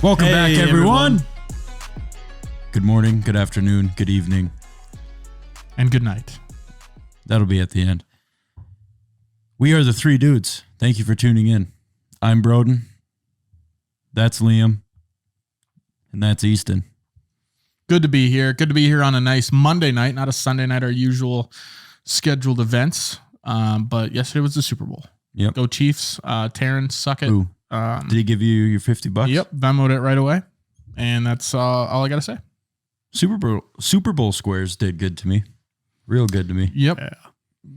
Welcome back, everyone. Good morning, good afternoon, good evening, and good night. That'll be at the end. We are the three dudes. Thank you for tuning in. I'm Broden. That's Liam. And that's Easton. Good to be here. Good to be here on a nice Monday night, not a Sunday night, our usual scheduled events. But yesterday was the Super Bowl. Yep. Go Chiefs. Taryn, suck it. Ooh. Did he give you your $50? Yep. Venmoed it right away. And that's all I got to say. Super Bowl squares did good to me. Real good to me. Yep. Yeah.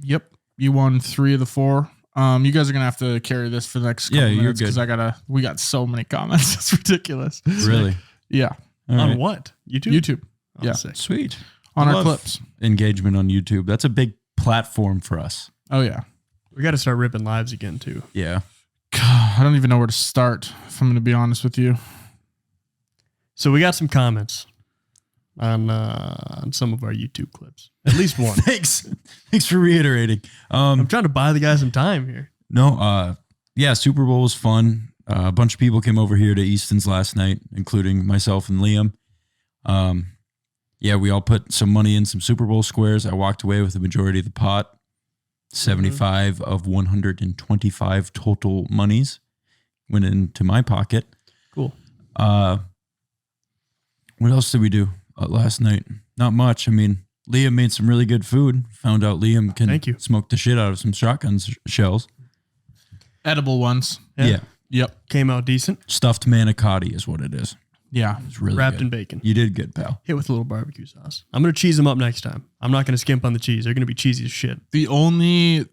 Yep. You won 3 of the 4. You guys are gonna have to carry this for the next couple minutes because we got so many comments. It's ridiculous. Really? Yeah. All on right. what? YouTube? Oh, yeah. Sick. Sweet. On I our love clips. Engagement on YouTube. That's a big platform for us. Oh yeah. We got to start ripping lives again too. Yeah. God, I don't even know where to start, if I'm gonna be honest with you. So we got some comments on some of our YouTube clips. At least one. Thanks for reiterating. I'm trying to buy the guy some time here. No, yeah, Super Bowl was fun. A bunch of people came over here to Easton's last night, including myself and Liam. Yeah, we all put some money in some Super Bowl squares. I walked away with the majority of the pot. 75 of 125 total monies went into my pocket. Cool. What else did we do last night? Not much. I mean, Liam made some really good food. Found out Liam can smoke the shit out of some shotgun shells. Edible ones. Yeah. Yep. Came out decent. Stuffed manicotti is what it is. Yeah. It's really wrapped good. in bacon. You did good, pal. Hit with a little barbecue sauce. I'm going to cheese them up next time. I'm not going to skimp on the cheese. They're going to be cheesy as shit. The only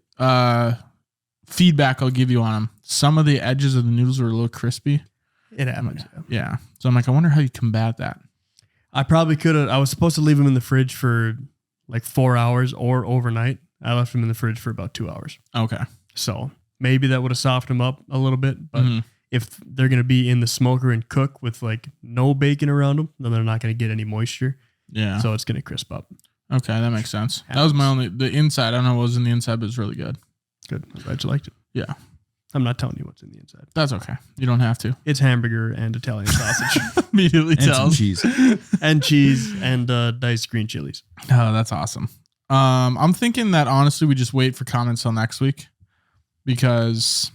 feedback I'll give you on them, some of the edges of the noodles were a little crispy. It happens. Yeah. So I'm like, I wonder how you combat that. I probably could have. I was supposed to leave them in the fridge for like 4 hours or overnight. I left them in the fridge for about 2 hours. Okay. So maybe that would have softened them up a little bit. But if they're going to be in the smoker and cook with like no bacon around them, then they're not going to get any moisture. Yeah. So it's going to crisp up. Okay. That makes sense. That was the inside. I don't know what was in the inside, but it's really good. Good. I'm glad you liked it. Yeah. I'm not telling you what's in the inside. That's okay. You don't have to. It's hamburger and Italian sausage. Immediately And some tells. cheese. And cheese and diced green chilies. Oh, that's awesome. I'm thinking that honestly, we just wait for comments till next week because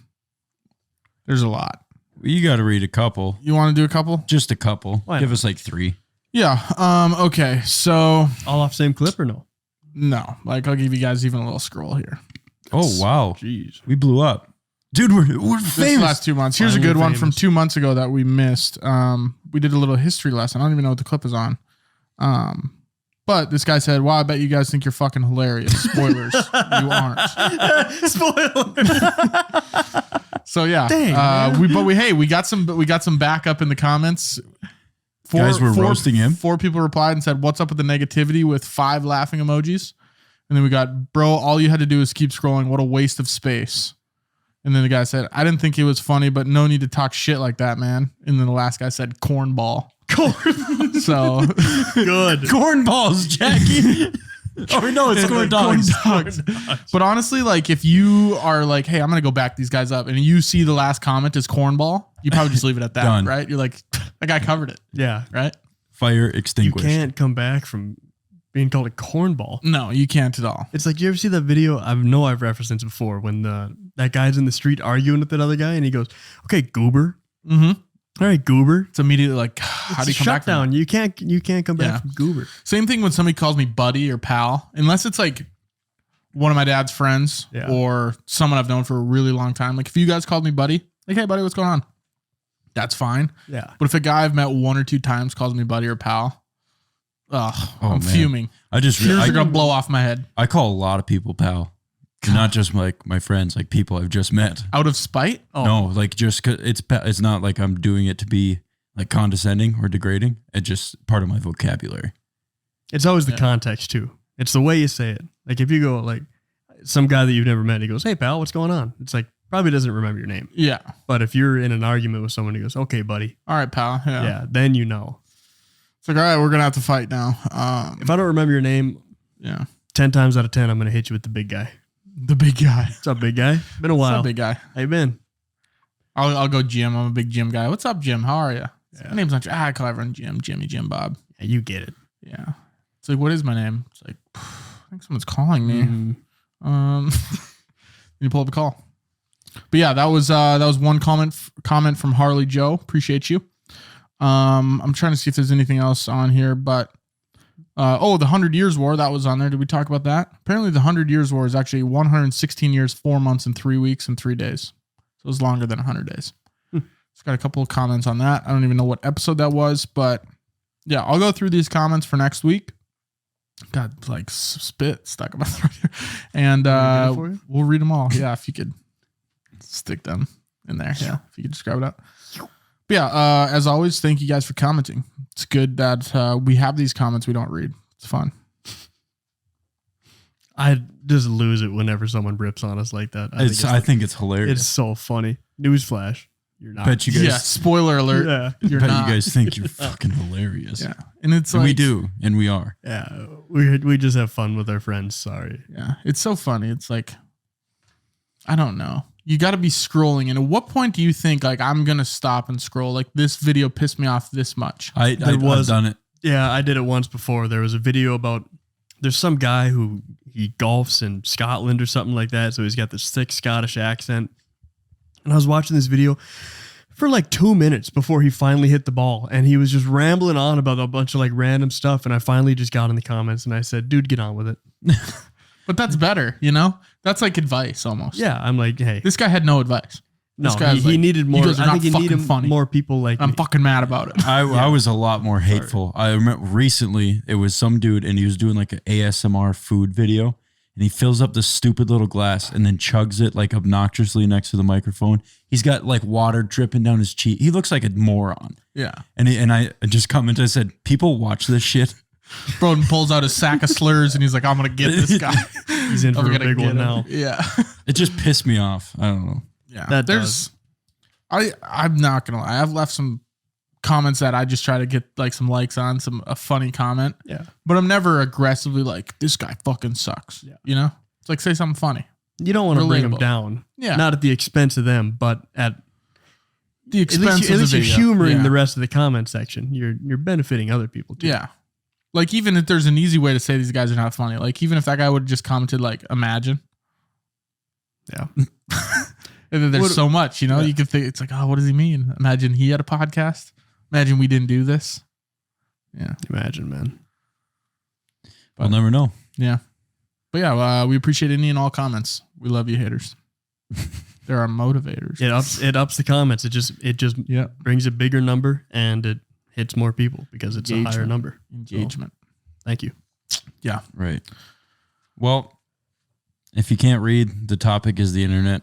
there's a lot. You got to read a couple. You want to do a couple? Just a couple. Why Give not? us like 3. Yeah. Okay. So All off same clip or no? no, like I'll give you guys even a little scroll here. Oh, wow. Jeez. We blew up. Dude, we're This famous. last 2 months. Here's a Finally good one from famous. 2 months ago that we missed. We did a little history lesson. I don't even know what the clip is on. But this guy said, wow, I bet you guys think you're fucking hilarious. Spoilers. You aren't. Spoiler. So yeah. Dang, we got some backup in the comments. Guys were roasting him. 4 people replied and said, what's up with the negativity with 5 laughing emojis? And then we got, bro, all you had to do is keep scrolling. What a waste of space. And then the guy said, I didn't think it was funny, but no need to talk shit like that, man. And then the last guy said, cornball. So Good. Corn balls, Jackie. Oh, no, it's corn dogs. But honestly, like if you are like, hey, I'm going to go back these guys up and you see the last comment is cornball, you probably just leave it at that, Done. right? You're like, that guy covered it, Yeah. right? Fire You extinguished. can't come back from being called a cornball. No, you can't at all. It's like, you ever see that video? I've referenced this before when that guy's in the street arguing with that other guy and he goes, okay, goober. Mm-hmm. All right, goober. It's immediately like, how do you come back from down? that? You can't come back Yeah. from goober. Same thing when somebody calls me buddy or pal, unless it's like one of my dad's friends or someone I've known for a really long time. Like if you guys called me buddy, like, hey buddy, what's going on? That's fine. Yeah. But if a guy I've met 1 or 2 times calls me buddy or pal, I'm man. fuming. Tears are going to blow off my head. I call a lot of people pal. Not just like my friends, like people I've just met. Out of spite? Oh. No, like just 'cause it's not like I'm doing it to be like condescending or degrading. It's just part of my vocabulary. It's always the context too. It's the way you say it. Like if you go like some guy that you've never met, he goes, hey pal, what's going on? It's like, probably doesn't remember your name. Yeah. But if you're in an argument with someone who goes, okay, buddy. All right, pal. Yeah. Then you know. It's like, all right, we're going to have to fight now. If I don't remember your name, 10 times out of 10, I'm going to hit you with the big guy. The big guy. What's up, big guy? Been a while. What's up, big guy? How you been? I'll go Jim. I'm a big Jim guy. What's up, Jim? How are you? My name's not. I call everyone Jim, Jimmy, Jim, Bob. Yeah, you get it. Yeah. It's like, what is my name? It's like, I think someone's calling me. You pull up a call. But yeah, that was one comment from Harley Joe. Appreciate you. I'm trying to see if there's anything else on here, but the 100 Years War, that was on there. Did we talk about that? Apparently the 100 Years War is actually 116 years, 4 months, and 3 weeks, and 3 days. So it was longer than 100 days. It's got a couple of comments on that. I don't even know what episode that was, but yeah, I'll go through these comments for next week. Got like spit stuck in my throat here. And we'll read them all. Yeah, if you could stick them in there. Yeah, if you could just grab it out. But yeah, as always, thank you guys for commenting. It's good that we have these comments we don't read. It's fun. I just lose it whenever someone rips on us like that. I think it's hilarious. It's so funny. Newsflash. You're not. Bet you guys. Yeah, spoiler alert. Yeah. You're bet not. you guys think you're fucking hilarious. Yeah. And it's And like, we do, and we are. Yeah. We just have fun with our friends. Sorry. yeah, it's so funny. It's like, I don't know. You got to be scrolling. And at what point do you think, like, I'm going to stop and scroll? Like, this video pissed me off this much. I've done it. Yeah, I did it once before. There was a video about there's some guy who he golfs in Scotland or something like that. So he's got this thick Scottish accent. And I was watching this video for like 2 minutes before he finally hit the ball. And he was just rambling on about a bunch of like random stuff. And I finally just got in the comments and I said, dude, get on with it. But that's better, you know? That's like advice almost. Yeah, I'm like, hey. This guy had no advice. No, This guy's he like, needed more. you guys are I think not he needed fucking funny. more people like I'm me. fucking mad about it. I was a lot more hateful. I remember recently it was some dude and he was doing like an ASMR food video and he fills up this stupid little glass and then chugs it like obnoxiously next to the microphone. He's got like water dripping down his cheek. He looks like a moron. Yeah. And I just commented, I said, people watch this shit. Broden pulls out his sack of slurs and he's like, I'm going to get this guy. He's in for a big one now. Yeah. It just pissed me off. I don't know. Yeah. I'm not going to lie. I've left some comments that I just try to get like some likes on, a funny comment. Yeah. But I'm never aggressively like, this guy fucking sucks. Yeah. You know? It's like, say something funny. You don't want to bring them Relatable. down. Yeah. Not at the expense of them, but at The expense at of least the you're video. humoring Yeah. the rest of the comment section. You're benefiting other people too. Yeah. Like, even if there's an easy way to say these guys are not funny, like, even if that guy would have just commented, like, imagine. Yeah. And then there's so much, you know, Yeah. you could think, it's like, oh, what does he mean? Imagine he had a podcast. Imagine we didn't do this. Yeah. Imagine, man. We'll never know. Yeah. But yeah, we appreciate any and all comments. We love you, haters. They're our motivators. It ups the comments. It just Yeah. brings a bigger number and it hits more people because it's a higher Engagement. number. Engagement. Thank you. Yeah. Right. Well, if you can't read, the topic is the internet,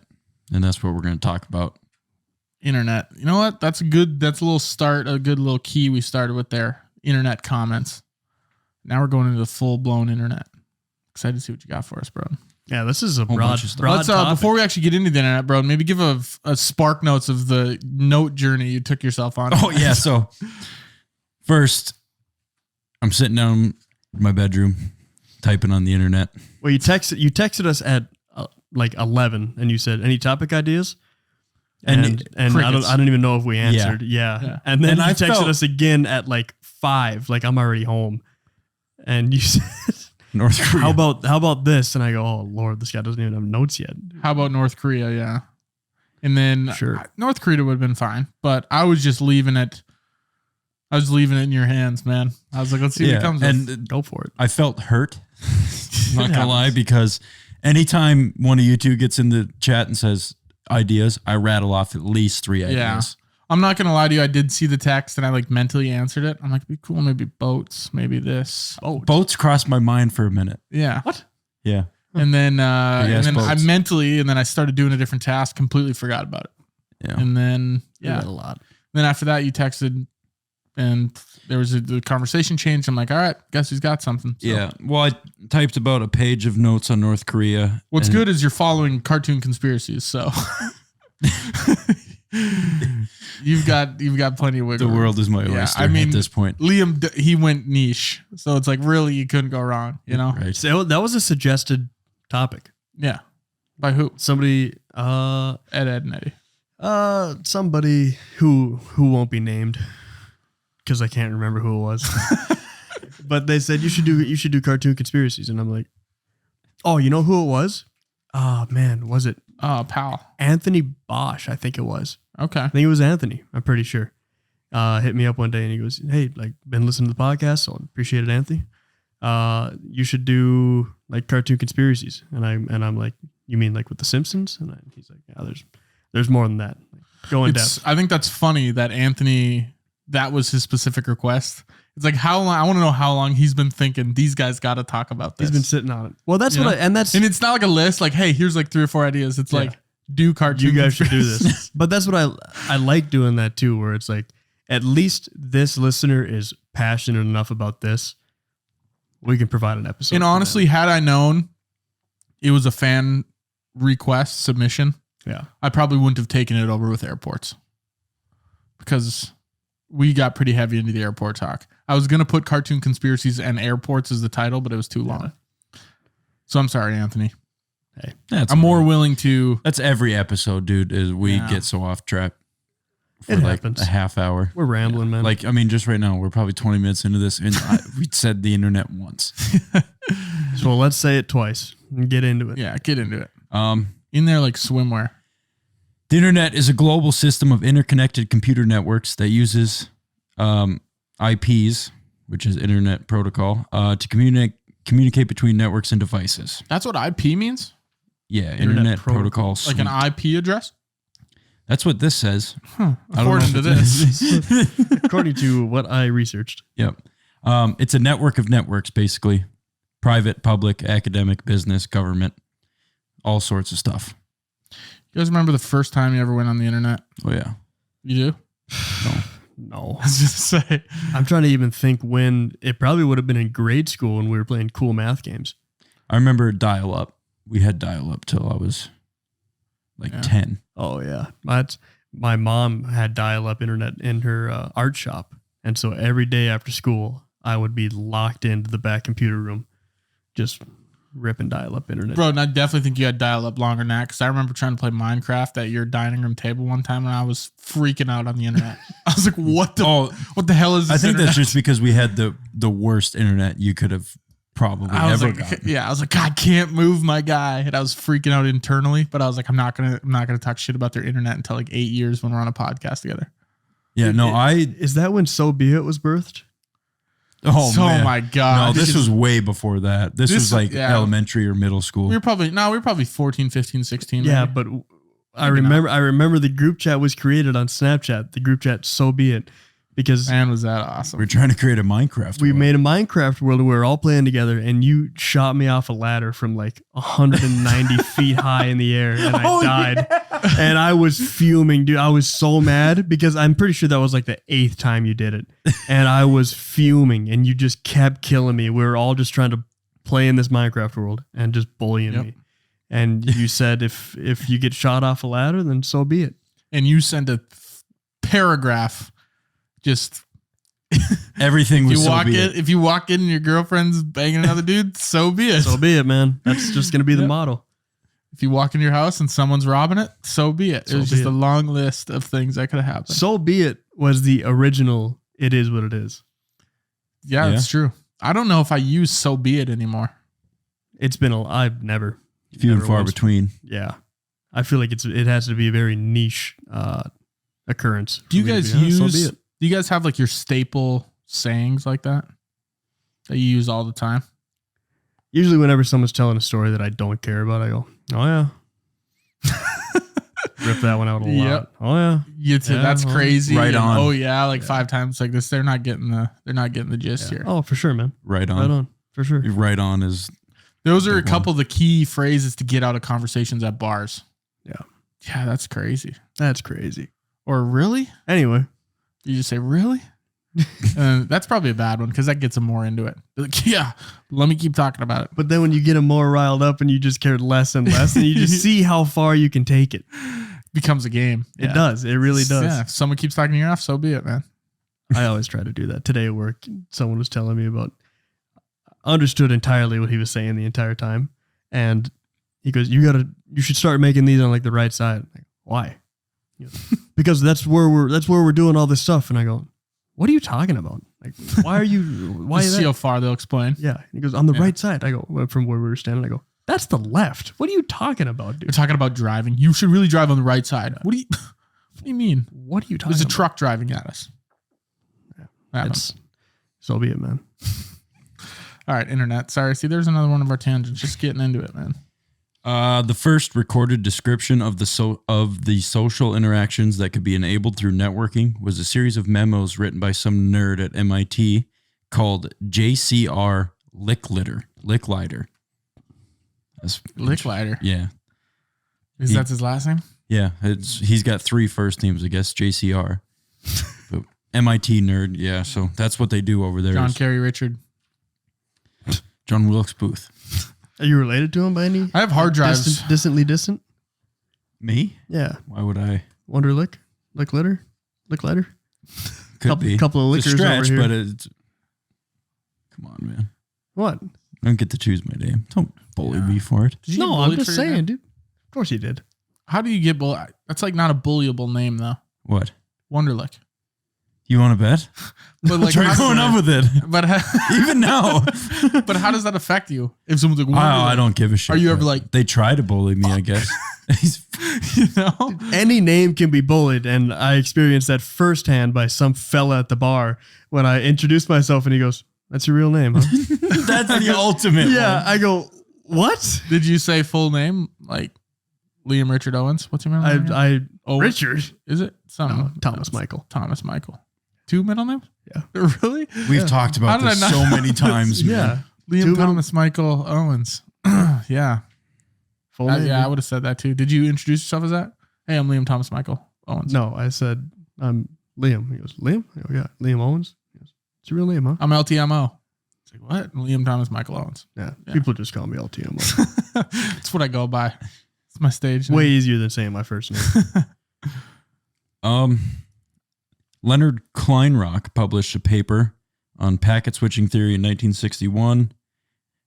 and that's what we're going to talk about. Internet. You know what? That's a little start, a good little key we started with there. Internet comments. Now we're going into the full blown internet. Excited to see what you got for us, bro. Yeah, this is a Whole broad bunch of stuff. broad Let's topic. before we actually get into the internet, bro, maybe give a spark notes of the note journey you took yourself on. Oh, yeah. So, first, I'm sitting down in my bedroom, typing on the internet. Well, you texted us at like 11 and you said any topic ideas? And I don't even know if we answered. Yeah. And then And you I texted felt- us again at like 5, like I'm already home. And you said, North Korea. how about this? And I go, oh Lord, this guy doesn't even have notes yet. How about North Korea? Yeah. And then Sure. North Korea would have been fine, but I was just leaving it. I was leaving it in your hands, man. I was like, let's see what it comes with. And Go for it. I felt hurt. I'm not It gonna lie, happens. because anytime one of you two gets in the chat and says ideas, I rattle off at least 3 ideas. Yeah. I'm not going to lie to you. I did see the text and I like mentally answered it. I'm like, it'd be cool. Maybe boats, maybe this. Oh, Boats crossed my mind for a minute. Yeah. what? Yeah. And then, ass I boats. mentally, and then I started doing a different task, completely forgot about it. Yeah. And then, Yeah, yeah. a lot. Then after that, you texted and there was the conversation changed. I'm like, all right, guess who's got something. So Yeah. Well, I typed about a page of notes on North Korea. What's and good is you're following cartoon conspiracies. So you've got plenty of wiggle The room. world is my Yeah, oyster I mean, at this point. Liam, he went niche. So it's like, really, you couldn't go wrong, you know? Right. So that was a suggested topic. Yeah. By who? Somebody, Ed and Eddie. somebody who won't be named. because I can't remember who it was. But they said you should do cartoon conspiracies, and I'm like, oh, you know who it was? Oh man, was it? Pal. Anthony Bosch, I think it was. Okay. I think it was Anthony. I'm pretty sure. Hit me up one day and he goes, "Hey, like, been listening to the podcast, so appreciate it, Anthony. You should do like cartoon conspiracies." And I'm like, "You mean like with the Simpsons?" And he's like, "Yeah, there's more than that. Like, go in depth." I think that's funny that Anthony, that was his specific request. It's like, how long? I want to know how long he's been thinking these guys got to talk about this. He's been sitting on it. Well, that's what and it's not like a list. Like, hey, here's like 3 or 4 ideas. It's like, do cartoon. You guys should do this. But that's what I like doing that too, where it's like, at least this listener is passionate enough about this. We can provide an episode. And honestly, had I known it was a fan request submission, I probably wouldn't have taken it over with airports, because we got pretty heavy into the airport talk. I was going to put cartoon conspiracies and airports as the title, but it was too long. So I'm sorry, Anthony. Hey, I'm more willing to. That's every episode, dude, is we get so off track for it like happens. a half hour. We're rambling, man. Like, I mean, just right now, we're probably 20 minutes into this, and we said the internet once. So let's say it twice and get into it. Yeah, get into it. In there like swimwear. The internet is a global system of interconnected computer networks that uses IPs, which is Internet Protocol, to communicate between networks and devices. That's what IP means? Yeah, Internet Protocol. Like an IP address? That's what this says. According to this. According to what I researched. Yep. It's a network of networks, basically. Private, public, academic, business, government, all sorts of stuff. You guys remember the first time you ever went on the internet? Oh, yeah. You do? No. I was just say. I'm trying to even think when. It probably would have been in grade school when we were playing cool math games. I remember dial-up. We had dial-up till I was like 10. Oh, yeah. My mom had dial-up internet in her art shop. And so every day after school, I would be locked into the back computer room, just ripping dial-up internet. Bro, and I definitely think you had dial-up longer than that, because I remember trying to play Minecraft at your dining room table one time, and I was freaking out on the internet. I was like, what the hell is this? I think internet? that's just because we had the worst internet you could have probably ever gotten. Yeah, I was like, God, I can't move my guy. And I was freaking out internally, but I was like, I'm not gonna talk shit about their internet until like 8 years when we're on a podcast together. Yeah, is that when So Be It was birthed? Oh my God. No, this was way before that. This was like elementary or middle school. We were probably 14, 15, 16. Yeah, maybe. but I remember the group chat was created on Snapchat. The group chat So Be It, because man, was that awesome. We're trying to create a Minecraft we world. made a Minecraft world where we were all playing together, and you shot me off a ladder from like 190 feet high in the air, and I died. Yeah. And I was fuming, dude. I was so mad because I'm pretty sure that was like the 8th time you did it. And I was fuming, and you just kept killing me. We were all just trying to play in this Minecraft world and just bullying me. And you said, if you get shot off a ladder, then so be it. And you sent a paragraph. Just everything was so be it. If you walk in and your girlfriend's banging another dude, so be it. So be it, man. That's just going to be the motto. If you walk in your house and someone's robbing it, so be it. It was just a long list of things that could have happened. So be it was the original It Is What It Is. Yeah, that's true. I don't know if I use so be it anymore. It's been I've never. Few and far between. Yeah. I feel like it has to be a very niche occurrence. Do you guys use... Do you guys have like your staple sayings like that you use all the time? Usually whenever someone's telling a story that I don't care about, I go, oh yeah. Rip that one out a lot. Oh yeah. That's crazy. Right on. Oh yeah, like 5 times like this. They're not getting the gist here. Oh, for sure, man. Right on. Right on. For sure. Right on is those are a couple of the key phrases to get out of conversations at bars. Yeah. Yeah, that's crazy. That's crazy. Or really? Anyway. You just say, really? That's probably a bad one because that gets them more into it. Like, yeah, let me keep talking about it. But then when you get them more riled up and you just care less and less, and you just see how far you can take it. Becomes a game. It does. It really does. Yeah, if someone keeps talking your off, so be it, man. I always try to do that. Today at work, someone was telling me about, understood entirely what he was saying the entire time. And he goes, you should start making these on like the right side. I'm like, why? Because that's where we're doing all this stuff. And I go, what are you talking about? Like, why are you, why Just is see how that? far they'll explain. Yeah. He goes, on the Yeah. right side. I go, well, from where we were standing, I go, that's the left. What are you talking about, They're dude? talking about driving. You should really drive on the right side. What do you mean? What are you talking There's a about? truck driving at us. Yeah. So be it, man. All right, internet. Sorry. See, there's another one of our tangents. Just getting into it, man. The first recorded description of the social interactions that could be enabled through networking was a series of memos written by some nerd at MIT called JCR Licklider. That's Licklider. Yeah. Is that his last name? Yeah. He's got 3 first names, I guess. JCR. But MIT nerd. Yeah. So that's what they do over there. John is Kerry Richard. John Wilkes Booth. Are you related to him by any? I have hard drives. Distantly distant? Me? Yeah. Why would I? Wonder Lick Litter? Licklider? Could be. Couple of It's a liquors over stretch, here. but it's. Come on, man. What? I don't get to choose my name. Don't bully me for it. Did you get No, I'm bullied just for your name? saying, dude. Of course you did. How do you get bullied? That's like not a bullyable name though. What? Wonderlick. You want to bet? But like, Try how going does up with it. but Even now. but how does that affect you? If someone's like, Oh, Wonderlick, I don't give a shit. Are you ever but like- they try to bully me, I guess. you know, Any name can be bullied, and I experienced that firsthand by some fella at the bar when I introduced myself, and he goes, "That's your real name, huh?" That's the ultimate. Yeah, one. I go, "What?" did you say full name like Liam Richard Owens? What's your middle name? again? I Richard. Is it something? No, Thomas Michael. Thomas Michael. 2 middle names? Yeah. Really? We've talked How about did I this not- so many times, man. Yeah, Liam Two Thomas Michael Owens. Yeah. full name. Yeah, I would have said that too. Did you introduce yourself as that? Hey, I'm Liam Thomas Michael Owens. No, I said I'm Liam. He goes, "Liam?" I go, "Yeah, Liam Owens." He goes, "It's your real name, huh?" I'm LTMO. It's like, what? Liam Thomas Michael Owens. Yeah, Yeah. people just call me LTM. That's what I go by. It's my stage name. Way easier than saying my first name. Leonard Kleinrock published a paper on packet switching theory in 1961,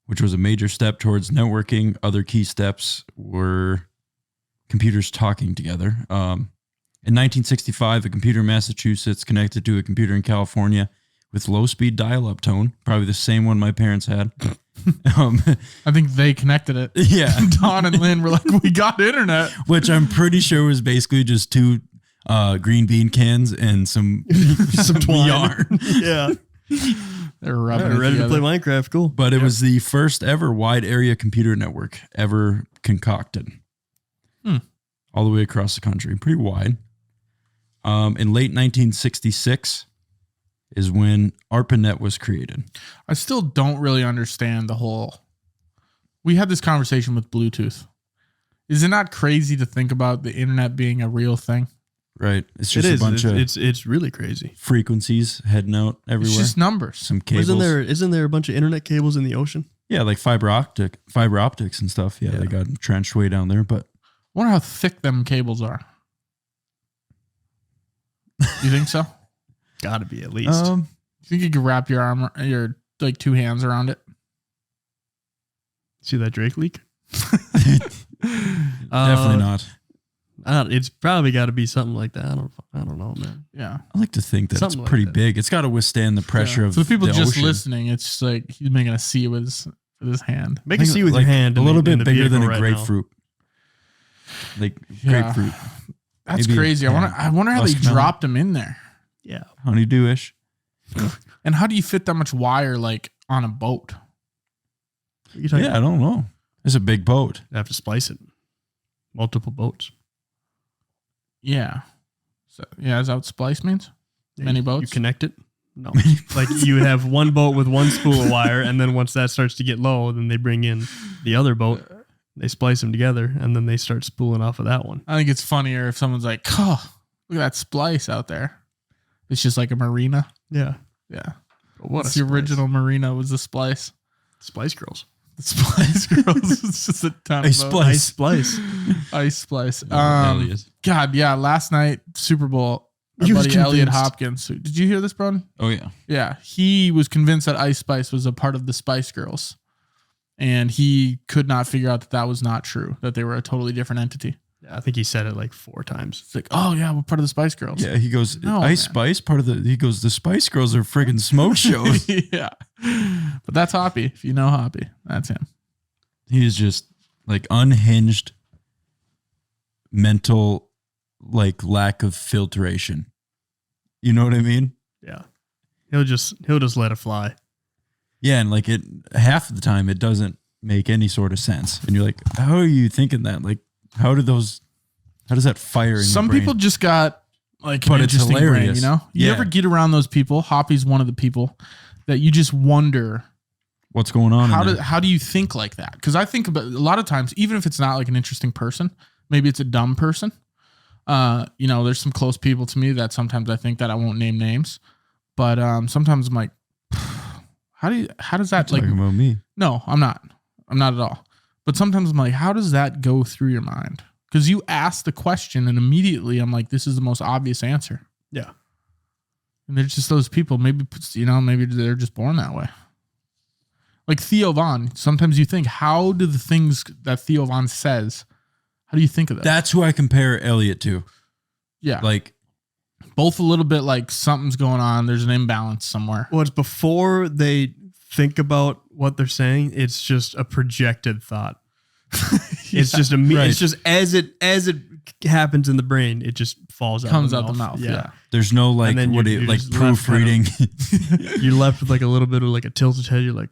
which was a major step towards networking. Other key steps were computers talking together. In 1965, a computer in Massachusetts connected to a computer in California with low-speed dial-up tone, probably the same one my parents had. I think they connected it. Yeah, Don and Lynn were like, we got internet. which I'm pretty sure was basically just 2 green bean cans and some twine. yarn. Yeah, They're rubbing it ready to together. play Minecraft. Cool. But it was the first ever wide area computer network ever concocted. All the way across the country. Pretty wide. In late 1966 is when ARPANET was created. I still don't really understand the whole. We had this conversation with Bluetooth. Is it not crazy to think about the internet being a real thing? Right. It's It just is. a bunch of It's really crazy. frequencies heading out It's everywhere. just numbers. Some cables. Isn't there a bunch of internet cables in the ocean? Yeah, like fiber optics and stuff. Yeah, Yeah. they got entrenched way down there. But I wonder how thick them cables are. You think so? Got to be at least. You think you could wrap your arm, your like 2 hands around it? See that Drake leak? definitely not. It's probably got to be something like that. I don't know, man. Yeah. I like to think that Something it's like pretty that. big. It's got to withstand the pressure Yeah. of For the people the just ocean. listening, it's just like he's making a C with his hand. Make a Think C with like your hand. a in little the- in bit the bigger than a vehicle right now. grapefruit. Like Yeah. grapefruit, That's Maybe, crazy. yeah. I wonder how they Muskmelon. dropped them in there. Yeah. honeydew-ish. And how do you fit that much wire like on a boat? You talking Yeah, I don't know. It's a big boat. have to splice it. Multiple boats. Yeah. So yeah, is that what splice means? Many You boats? connect it? No. Like you have one boat with one spool of wire, and then once that starts to get low, then they bring in the other boat. They splice them together, and then they start spooling off of that one. I think it's funnier if someone's like, oh, look at that splice out there. It's just like a marina. Yeah. Yeah. What It's a the splice. original marina was the splice. Spice Girls. The Splice Girls. It's just a ton Ice of Splice. Ice Splice. Ice Splice. Elliot. God, yeah. Last night, Super Bowl, our He was buddy Elliot convinced. Hopkins. Did you hear this, Broden? Oh yeah. Yeah. He was convinced that Ice Spice was a part of the Spice Girls. And he could not figure out that that was not true, that they were a totally different entity. Yeah, I think he said it like 4 times. It's like, oh yeah, we're part of the Spice Girls. Yeah, he goes, No, Ice man. Spice, part of the, he goes, the Spice Girls are friggin' smoke shows. Yeah. But that's Hoppy. If you know Hoppy, that's him. He is just like unhinged mental, like lack of filtration. You know what I mean? Yeah. He'll just let it fly. Yeah, and like it half of the time it doesn't make any sort of sense. And you're like, how are you thinking that? Like, how does that fire in Some your brain? people just got like an But it's interesting brain, hilarious. you know? You Yeah. ever get around those people? Hoppy's one of the people that you just wonder What's going on? how do you think like that? Because I think about a lot of times, even if it's not like an interesting person, maybe it's a dumb person. There's some close people to me that sometimes I think that I won't name names, but sometimes I'm like, how does that like? Talking about me? No, I'm not at all. But sometimes I'm like, how does that go through your mind? Because you ask the question and immediately I'm like, this is the most obvious answer. Yeah. And they're just those people. Maybe they're just born that way. Like Theo Von. Sometimes you think, how do the things that Theo Von says, how do you think of that? That's who I compare Elliot to. Yeah. Like, Both a little bit like something's going on. There's an imbalance somewhere. Well, it's before they think about what they're saying. It's just a projected thought. It's just right. it's just as it happens in the brain, it just falls out. Comes of out the mouth. Yeah. there's no like, And then what you're like just left kind of- proofreading. You're left with like a little bit of like a tilted head. You're like,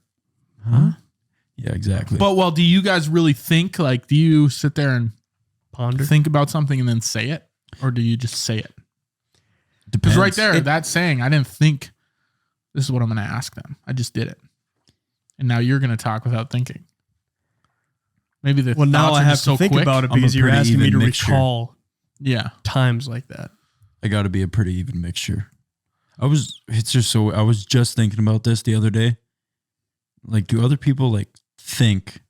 huh? Yeah, exactly. But do you guys really think, like, do you sit there and Ponder. think about something and then say it? Or do you just say it? Depends. Because right there, that saying, I didn't think this is what I'm going to ask them. I just did it. And now you're going to talk without thinking. Maybe the Well, now thoughts I are have just to so think quick. about it I'm a because you're pretty asking me to even mixture. recall Yeah. times like that. I got to be a pretty even mixture. I was just thinking about this the other day. Like, do other people like think?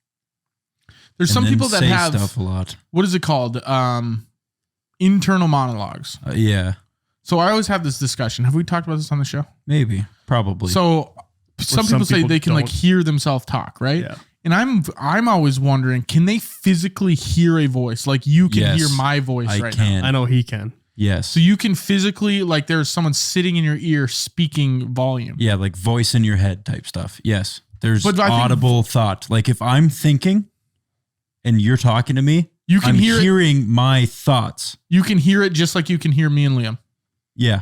There's and some then people that say have, stuff a lot. what is it called? Internal monologues. Yeah, So I always have this discussion. Have we talked about this on the show? maybe, probably. So some people say they can like don't. hear themselves talk, right? Yeah. And I'm always wondering, can they physically hear a voice? Like you can Yes, hear my voice I right now. can. I know he can. Yes. So you can physically, like there's someone sitting in your ear speaking volume. Yeah, like voice in your head type stuff. Yes. There's But I think- audible thought. Like if I'm thinking and you're talking to me, You can I'm hear it. hearing my thoughts. You can hear it just like you can hear me and Liam. Yeah.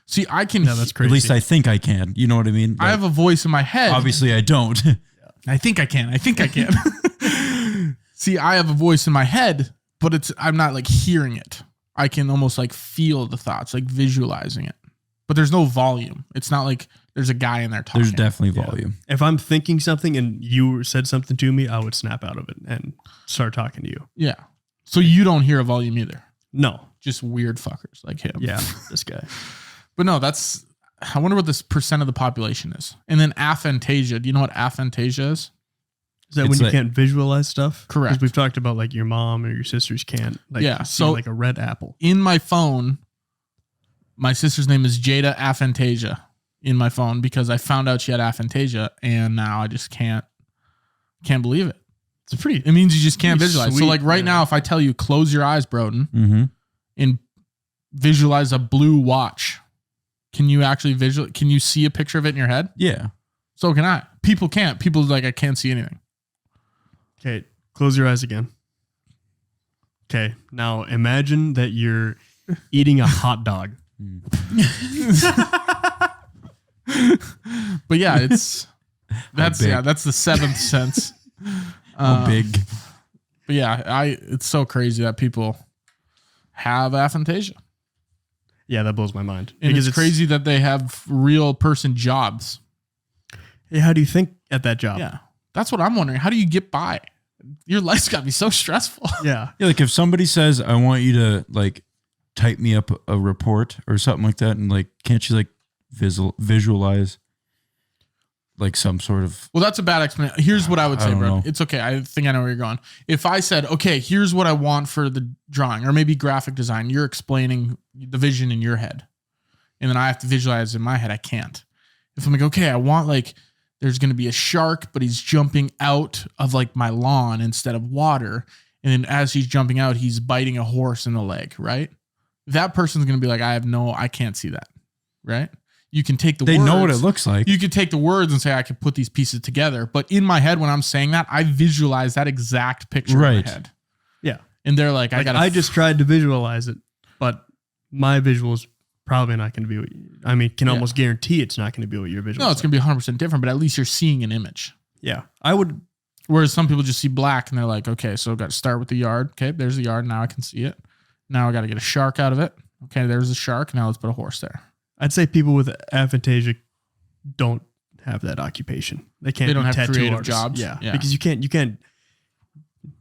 See, I can. Yeah, that's crazy. At least I think I can. You know what I mean? I have a voice in my head. Obviously I don't. I think I can. See, I have a voice in my head, but I'm not like hearing it. I can almost like feel the thoughts, like visualizing it. But there's no volume. It's not like there's a guy in there talking. There's definitely Yeah. volume. If I'm thinking something and you said something to me, I would snap out of it and start talking to you. Yeah. So you don't hear a volume either. No. Just weird fuckers like him. Yeah. This guy. But no, I wonder what this percent of the population is. And then aphantasia. Do you know what aphantasia is? Is that It's when you like- can't visualize stuff? Correct. Because we've talked about like your mom or your sisters can't. Like, Yeah, see so- like a red apple. In my phone, my sister's name is Jada Aphantasia in my phone because I found out she had aphantasia and now I just can't believe it. It's a pretty. It means you just can't Pretty visualize. So sweet, like right yeah. now, if I tell you close your eyes, Broden, Mm-hmm. and visualize a blue watch, can you actually can you see a picture of it in your head? Yeah. So can I. People can't. People like, I can't see anything. Okay. Close your eyes again. Okay. Now imagine that you're eating a hot dog. But yeah, that's big? that's the seventh sense. How big? But yeah, it's so crazy that people have aphantasia. Yeah, that blows my mind. And because it's crazy that they have real person jobs. Hey, how do you think at that job? Yeah. That's what I'm wondering. How do you get by? Your life's got to be so stressful. Yeah. Yeah, like if somebody says, I want you to like type me up a report or something like that, and like, can't you like visualize like some sort of Well, that's a bad explanation. Here's what I would I say, don't bro. know. It's okay. I think I know where you're going. If I said, okay, here's what I want for the drawing or maybe graphic design, you're explaining the vision in your head. And then I have to visualize in my head. I can't. If I'm like, okay, I want like, there's going to be a shark, but he's jumping out of like my lawn instead of water. And then as he's jumping out, he's biting a horse in the leg, right? That person's going to be like, I can't see that, right? You can take the words. They know what it looks like. You could take the words and say, I could put these pieces together. But in my head, when I'm saying that, I visualize that exact picture in my head. Yeah. And they're like, I just tried to visualize it, but my visual is probably not going to be what can almost guarantee it's not going to be what your visual. No, it's going to be 100% different, but at least you're seeing an image. Yeah. I would. Whereas some people just see black and they're like, okay, so I've got to start with the yard. Okay, there's the yard. Now I can see it. Now I got to get a shark out of it. Okay, there's a shark. Now let's put a horse there. I'd say people with aphantasia don't have that occupation. They don't have creative artists. jobs. Yeah, because you can't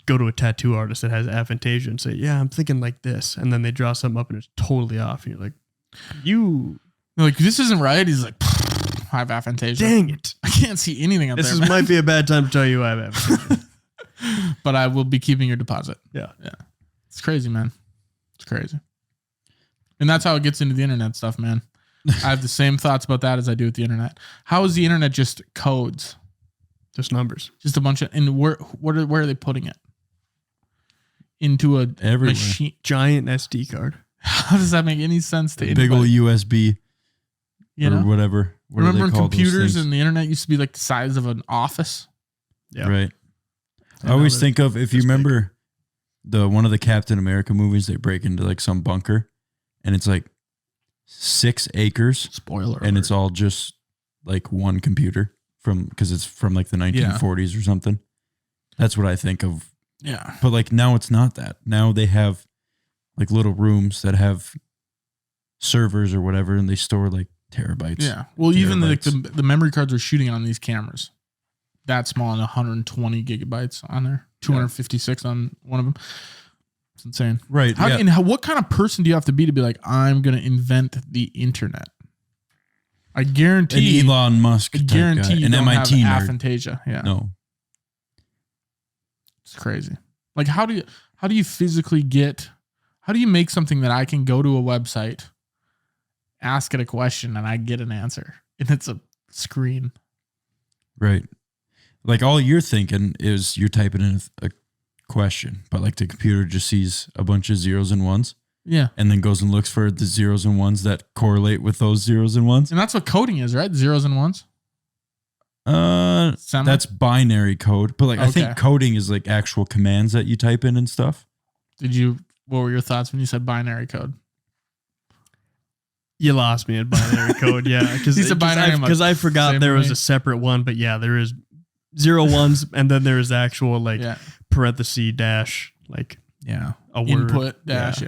go to a tattoo artist that has aphantasia and say, yeah, I'm thinking like this. And then they draw something up and it's totally off. And you're like, They're like, this isn't right. He's like, I have aphantasia. Dang it. I can't see anything up there. This might be a bad time to tell you I have aphantasia. But I will be keeping your deposit. Yeah. It's crazy, man. It's crazy. And that's how it gets into the internet stuff, man. I have the same thoughts about that as I do with the internet. How is the internet just codes? Just numbers. Just a bunch of, and where are they putting it? Into a machine. Giant SD card. How does that make any sense to anybody? Big old USB you or know? whatever. What Remember when computers and the internet used to be like the size of an office? Yeah. Right. I always think of, if you remember one of the Captain America movies, they break into like some bunker and it's like 6 acres. Spoiler. And it's all just like one computer because it's from like the 1940s or something. That's what I think of. Yeah. But like now it's not that. Now they have like little rooms that have servers or whatever, and they store like terabytes. Yeah. Well, even like the memory cards are shooting on these cameras. That small and 120 gigabytes on there, 256 on one of them. It's insane. Right. And what kind of person do you have to be be like, I'm going to invent the internet? I guarantee. An Elon Musk. I guarantee you an don't MIT have nerd. aphantasia. Yeah. No. It's crazy. Like, how do you physically how do you make something that I can go to a website, ask it a question, and I get an answer? And it's a screen. Right. Like all you're thinking is you're typing in a question, but like the computer just sees a bunch of zeros and ones. Yeah. And then goes and looks for the zeros and ones that correlate with those zeros and ones. And that's what coding is, right? Zeros and ones. That's binary code, but like I think coding is like actual commands that you type in and stuff. What were your thoughts when you said binary code? You lost me at binary code, yeah. Because I forgot there was a separate one, but yeah, there is 0 1s, and then there is actual like parenthesis dash like a word. Input dash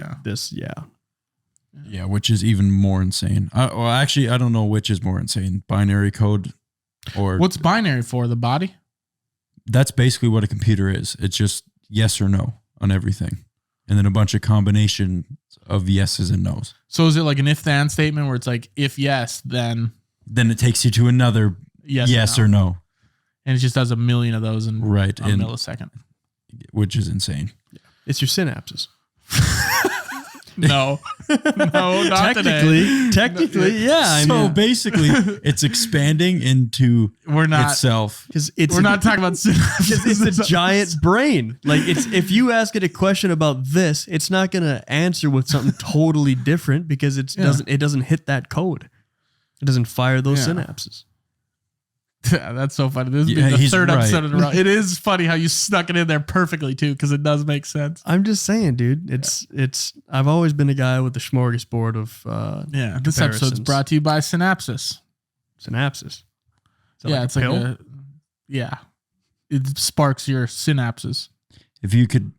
Yeah, which is even more insane. Well, actually, I don't know which is more insane, binary code or what's binary for? The body? That's basically what a computer is. It's just yes or no on everything, and then a bunch of combination of yeses and nos. So is it like an if-then statement where it's like if yes, then it takes you to another yes or no. And it just does a million of those in a millisecond. Which is insane. It's your synapses. No, not technically, yeah. So basically, it's expanding into itself. Because we're not talking about synapses. It's a giant brain. Like if you ask it a question about this, it's not going to answer with something totally different because it doesn't hit that code. It doesn't fire those synapses. Yeah, that's so funny. This is the third episode in a row. It is funny how you snuck it in there perfectly too, because it does make sense. I'm just saying, dude. It's. I've always been a guy with the smorgasbord of This episode's brought to you by Synapses. Synapses. It's like it sparks your synapses. If you could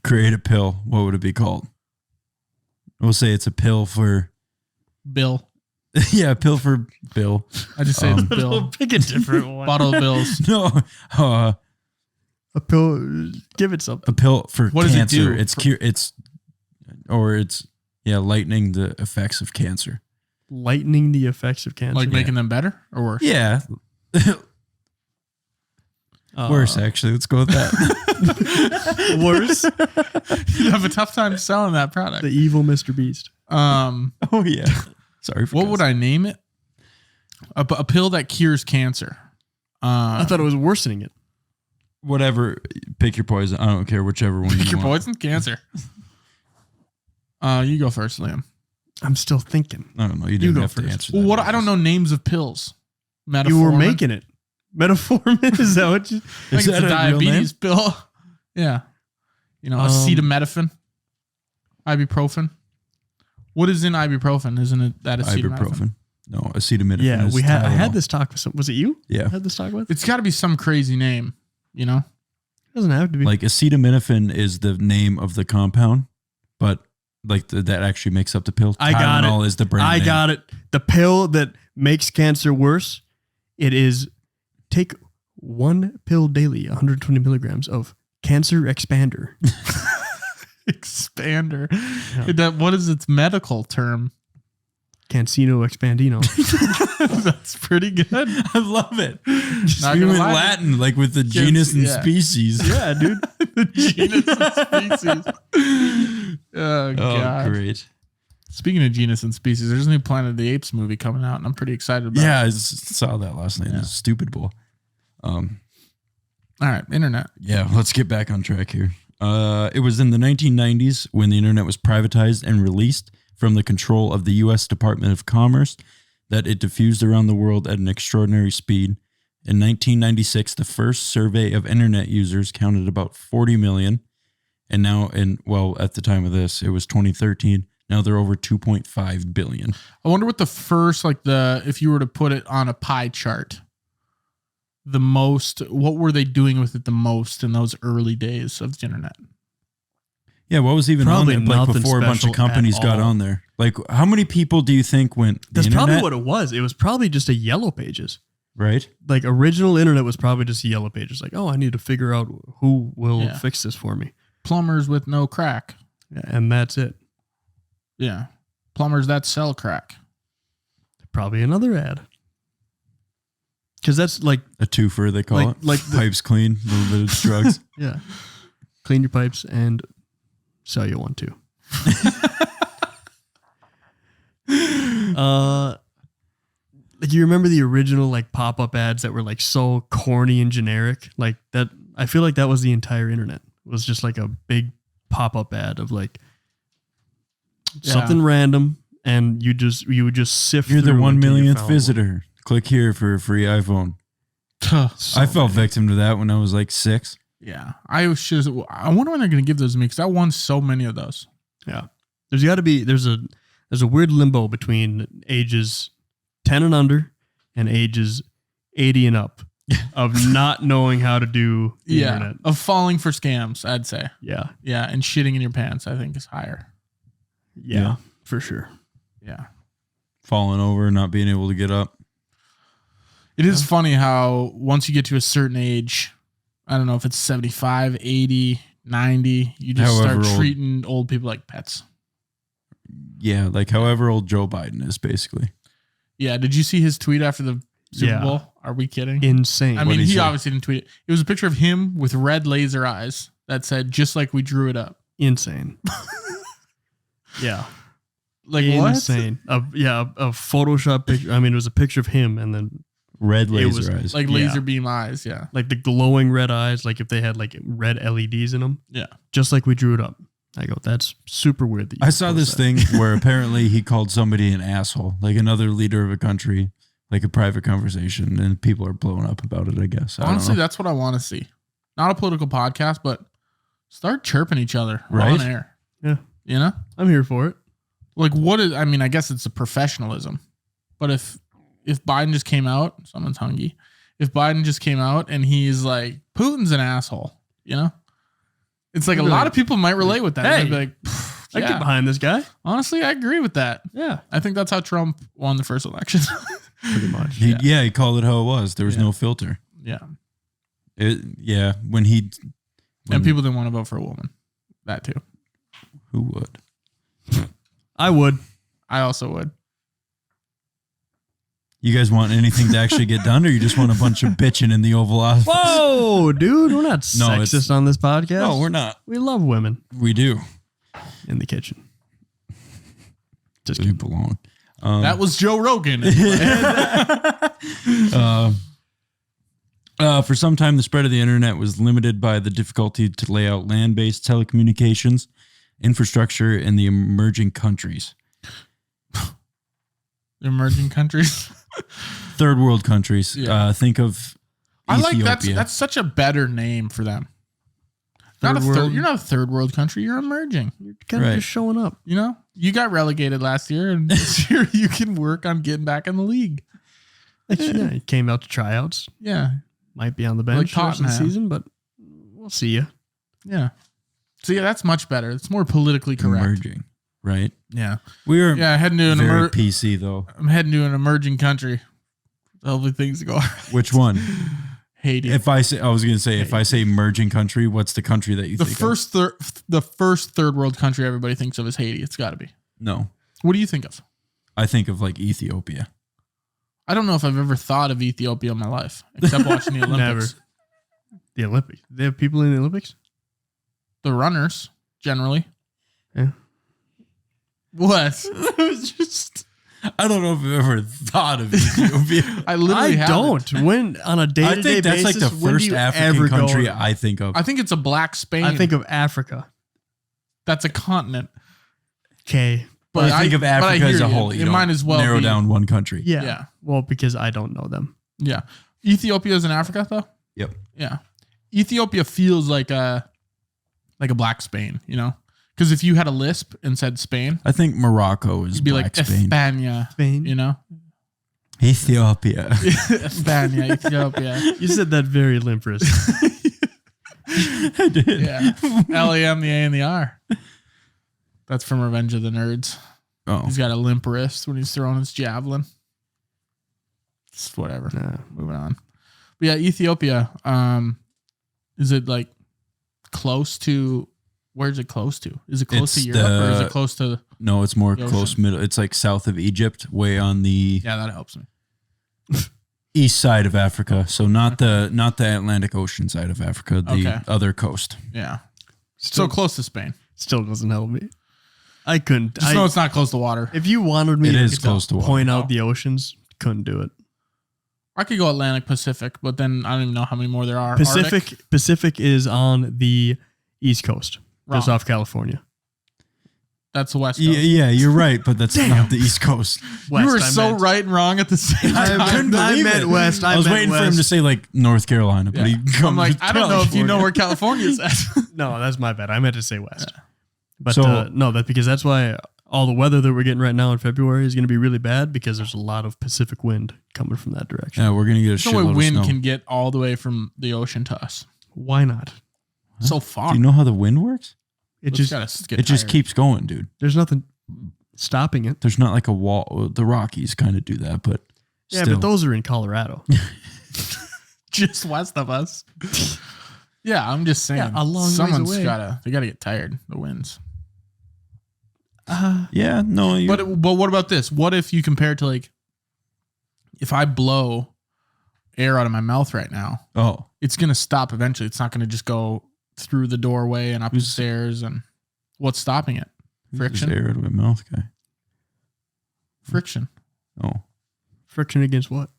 create a pill, what would it be called? We'll say it's a pill for Bill. Yeah, a pill for Bill. I just say it's Bill. Pick a different one. Bottle of bills. No, a pill. Give it something. A pill for what cancer. Does it do? It's lightening the effects of cancer. Lightening the effects of cancer, like making them better or worse? Yeah. Worse, actually. Let's go with that. Worse. You have a tough time selling that product. The evil Mr. Beast. Oh yeah. Sorry. What would I name it? A pill that cures cancer. I thought it was worsening it. Whatever. Pick your poison. I don't care. Whichever one Pick you your want. poison. Cancer. You go first, Liam. I'm still thinking. I don't know. You didn't go have to first. answer Well, that. what I don't know names of pills. You were Metformin. making it. Metformin? Is that what you... I think Is it's that a a real name? diabetes pill. Yeah. Acetaminophen. Ibuprofen. What is in ibuprofen? Isn't it that acetaminophen? Ibuprofen. No, acetaminophen. Yeah, is I had Tylenol. this talk with some... Was it you? Yeah. I had this talk with? It's got to be some crazy name, It doesn't have to be. Like acetaminophen is the name of the compound, but like that actually makes up the pill. I got Tylenol it. is the brand name. got it. The pill that makes cancer worse, it is take one pill daily, 120 milligrams of cancer expander. Expander. What is its medical term? Cancino expandino. That's pretty good. I love it. Not You gonna in lie. Latin, like with the genus and yeah. species. Yeah, dude. The genus and species. Oh, God. Great. Speaking of genus and species, there's a new Planet of the Apes movie coming out, and I'm pretty excited about it. Yeah, I saw that last night. Yeah. It's stupid bull. All right, internet. Yeah, let's get back on track here. It was in the 1990s when the internet was privatized and released from the control of the U.S. Department of Commerce that it diffused around the world at an extraordinary speed. In 1996, the first survey of internet users counted about 40 million. And now, at the time of this, it was 2013. Now they're over 2.5 billion. I wonder what the first, if you were to put it on a pie chart, what were they doing with it the most in those early days of the internet? Yeah, what was even Probably on there nothing before a bunch of special companies at got all. on there? Like, how many people do you think went That's internet? probably what it was. It was probably just a Yellow Pages. Right? Like original internet was probably just Yellow Pages. Like, oh, I need to figure out who will Yeah. fix this for me. Plumbers with no crack. And that's it. Yeah. Plumbers that sell crack. Probably another ad. Because that's like, A twofer, they call it. Like the- Pipes clean, a little bit of drugs. yeah, clean your pipes and sell you one too. Like you remember the original like pop-up ads that were like so corny and generic? Like that, I feel like that was the entire internet. It was just like a big pop-up ad of like something random, and you would just sift. You're the through 1 until you millionth found one. visitor. Click here for a free iPhone. So I fell victim to that when I was like 6. Yeah. I wonder when they're going to give those to me because I won so many of those. Yeah. There's got to be there's a weird limbo between ages 10 and under and ages 80 and up of not knowing how to do the internet. Of falling for scams, I'd say. Yeah. Yeah. And shitting in your pants, I think, is higher. Yeah, for sure. Yeah. Falling over, not being able to get up. It is funny how once you get to a certain age, I don't know if it's 75, 80, 90, you just However start old. treating old people like pets. Yeah, like however old Joe Biden is, basically. Yeah. Did you see his tweet after the Super Yeah. Bowl? Are we kidding? Insane. I mean, did he he say? obviously didn't tweet it. It was a picture of him with red laser eyes that said, just like we drew it up. Insane. Yeah. Like Insane. A Photoshop picture. I mean, it was a picture of him and then Red It was laser eyes. what? Like Yeah. laser beam eyes. Yeah. like the glowing red eyes, like if they had like red LEDs in them, Yeah. just like we drew it up. I go, that's super weird. That you I saw post this that. thing where apparently he called somebody an asshole, like another leader of a country, like a private conversation, and people are blowing up about it, I guess. I don't Honestly, know. that's what I want to see. Not a political podcast, but start chirping each other Right? on air. Yeah. You know? I'm here for it. Like what is, I mean, I guess it's a professionalism, but if Biden just came out, someone's hungry. If Biden just came out and he's like, Putin's an asshole, you know? It's like a You'd be lot like, of people might relate with that. hey, They'd be like, I yeah. get behind this guy. Honestly, I agree with that. Yeah. I think that's how Trump won the first election. Pretty much. He called it how it was. There was Yeah. no filter. Yeah. When And people didn't want to vote for a woman. That too. who would? I would. I also would. You guys want anything to actually get done, or you just want a bunch of bitching in the Oval Office? Whoa, dude. We're not No, sexist on this podcast. No, we're not. We love women We do. in the kitchen. Just You kidding. belong. That was Joe Rogan. For some time, the spread of the internet was limited by the difficulty to lay out land-based telecommunications infrastructure in the emerging countries. Emerging countries. Third world countries. Yeah. Think of I Ethiopia. like that's such a better name for them. You're not a third world country. You're emerging. You're kind of just showing up. You know, you got relegated last year, and this year you can work on getting back in the league. Yeah, he came out to tryouts. Yeah, Might be on the bench Like for the Tottenham. season, but we'll see you. yeah. So yeah, that's much better. It's more politically correct. Emerging, right? Yeah, We are heading to very PC though. I'm heading to an emerging country. Hopefully things go. Which one? Haiti. If I say emerging country, what's the country that you the think first third world country everybody thinks of is Haiti. It's got to be. of? No, What do you think of? I think of like Ethiopia. I don't know if I've ever thought of Ethiopia in my life, except watching the Olympics. The Olympics. They have people in the Olympics? The runners, generally. Yeah. What? I don't know if I've ever thought of Ethiopia. I literally I don't. When on a I day-to-day think that's basis, like the when do first you African ever go country to- I think of. I think it's a black Spain. I think of Africa. that's a continent. Okay. But I think of Africa as a whole. It might as well narrow be. down one country. Yeah. Yeah. Well, because I don't know them. Yeah. Ethiopia is in Africa, though? Yep. Yeah. Ethiopia feels like a black Spain, you know? Because if you had a lisp and said Spain, I think Morocco is you'd be black like Spain. España, Spain. you know? Ethiopia. España, Ethiopia. You said that very limp wrist. I did. Yeah. L-A-M, the A, and the R. That's from Revenge of the Nerds. Oh. He's got a limp wrist when he's throwing his javelin. It's whatever. Nah. Moving on. But yeah, Ethiopia. Is it like close to? Where's it close to? Is it close It's to Europe or is it close to? No, it's more The close ocean. middle. It's like south of Egypt, way on the Yeah, that helps me. east side of Africa. So not the Atlantic Ocean side of Africa, the Okay. other coast. Yeah. Still, So close to Spain. still doesn't help me. I couldn't. Just know it's not close to water. If you wanted me It to is close to water. point Oh. out the oceans, couldn't do it. I could go Atlantic, Pacific, but then I don't even know how many more there are. Arctic? Pacific is on the East Coast, just Wrong. off California. That's the West Coast. Yeah, you're right, but that's not the East Coast. West, You were I so meant. right and wrong at the same time. I meant West. I was waiting for him to say like North Carolina, but he I'm comes like, to I don't know if you know California. where California is at. No, that's my bad. I meant to say West. But So- no, because that's why all the weather that we're getting right now in February is going to be really bad because there's a lot of Pacific wind coming from that direction. Yeah, we're gonna get a There's no way shitload of wind snow. can get all the way from the ocean to us. Why not? So far. Do you know how the wind works? It Let's just get It just tired. keeps going, dude. there's nothing stopping it. There's not like a wall. The Rockies kind of do that, but Yeah, still. but those are in Colorado. just west of us. Yeah, I'm just saying. Yeah, a long ways someone's away. they gotta get tired. The winds. Yeah, no. You, But what about this? What if you compare it to like, if I blow air out of my mouth right now, oh, it's gonna stop eventually. It's not gonna just go through the doorway and up the stairs. And what's stopping it? Friction. Air out of my mouth, guy. Friction. Oh, Friction against what?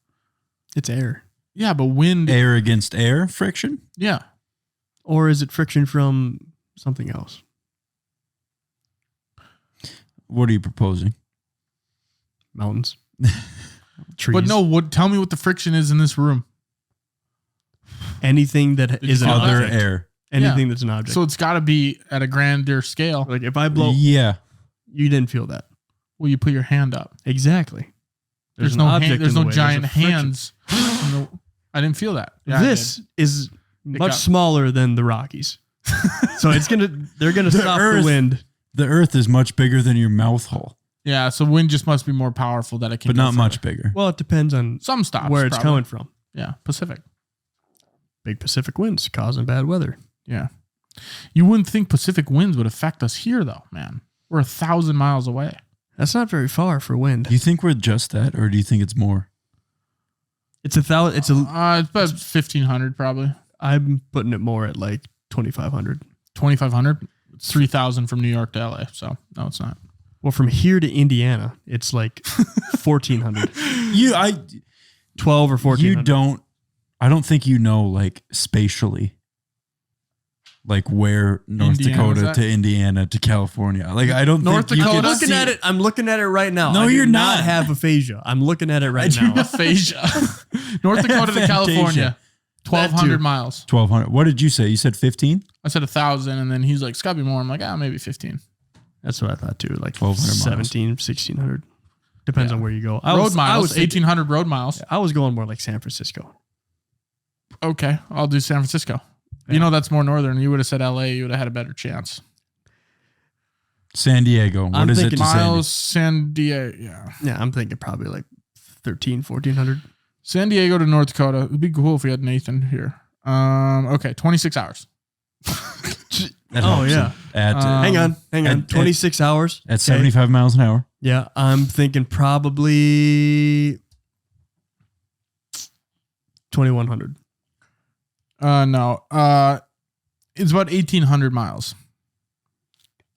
It's air. Yeah, but wind. air against air friction. Yeah. Or is it friction from something else? What are you proposing? Mountains. Trees. But no, tell me what the friction is in this room. Anything that is an Other object. air. Anything that's an object. So it's got to be at a grander scale. like if I blow, Yeah. you didn't feel that. Well, you put your hand up. Exactly. There's an no object there's in the no way. giant There's a friction. hands. I didn't feel that. Yeah, I This is much got- smaller than the Rockies. So they're gonna stop Earth- the wind. The Earth is much bigger than your mouth hole, did. Yeah, so wind just must be more powerful that it can. but go not much further. bigger. Well, it depends on Some stops where it's probably. coming from. Yeah, Pacific. Big Pacific winds causing bad weather. Yeah, you wouldn't think Pacific winds would affect us here, though, man. We're 1,000 miles away. That's not very far for wind. Do you think we're just that, or do you think it's more? It's 1,000. It's It's about 1,500 probably. I'm putting it more at like 2,500. 2,500. It's 3,000 from New York to LA. So no, it's not. Well, from here to Indiana, it's like 1,400. You, I, 12 or 1,400. you don't. I don't think you know, like, spatially, like where North Indiana, Dakota to Indiana to California. Like, I don't North think you Dakota? can I'm looking see- at it. I'm looking at it right now. No, I do you're not. have aphasia. I'm looking at it right now. Aphasia. North Dakota to Aphantasia. California. 1,200 That too. miles. 1,200. What did you say? You said 15? I said 1,000, and then he's like, it's got to be more. I'm like, maybe 15. That's what I thought too. Like 1,200 miles. 17, 1,600. Depends on where you go. Road miles, I was thinking- 1,800 road miles. I was going more like San Francisco. Okay, I'll do San Francisco. You know that's more northern. You would have said LA. You would have had a better chance. San Diego. What I'm is it to thinking Miles, San Diego. Yeah. Yeah, I'm thinking probably like 1,400. San Diego to North Dakota. It would be cool if we had Nathan here. Okay, 26 hours. That Oh, helps yeah. At, Hang on. at- 26 hours. at Okay. 75 miles an hour. Yeah, I'm thinking probably 2,100. No. It's about 1,800 miles.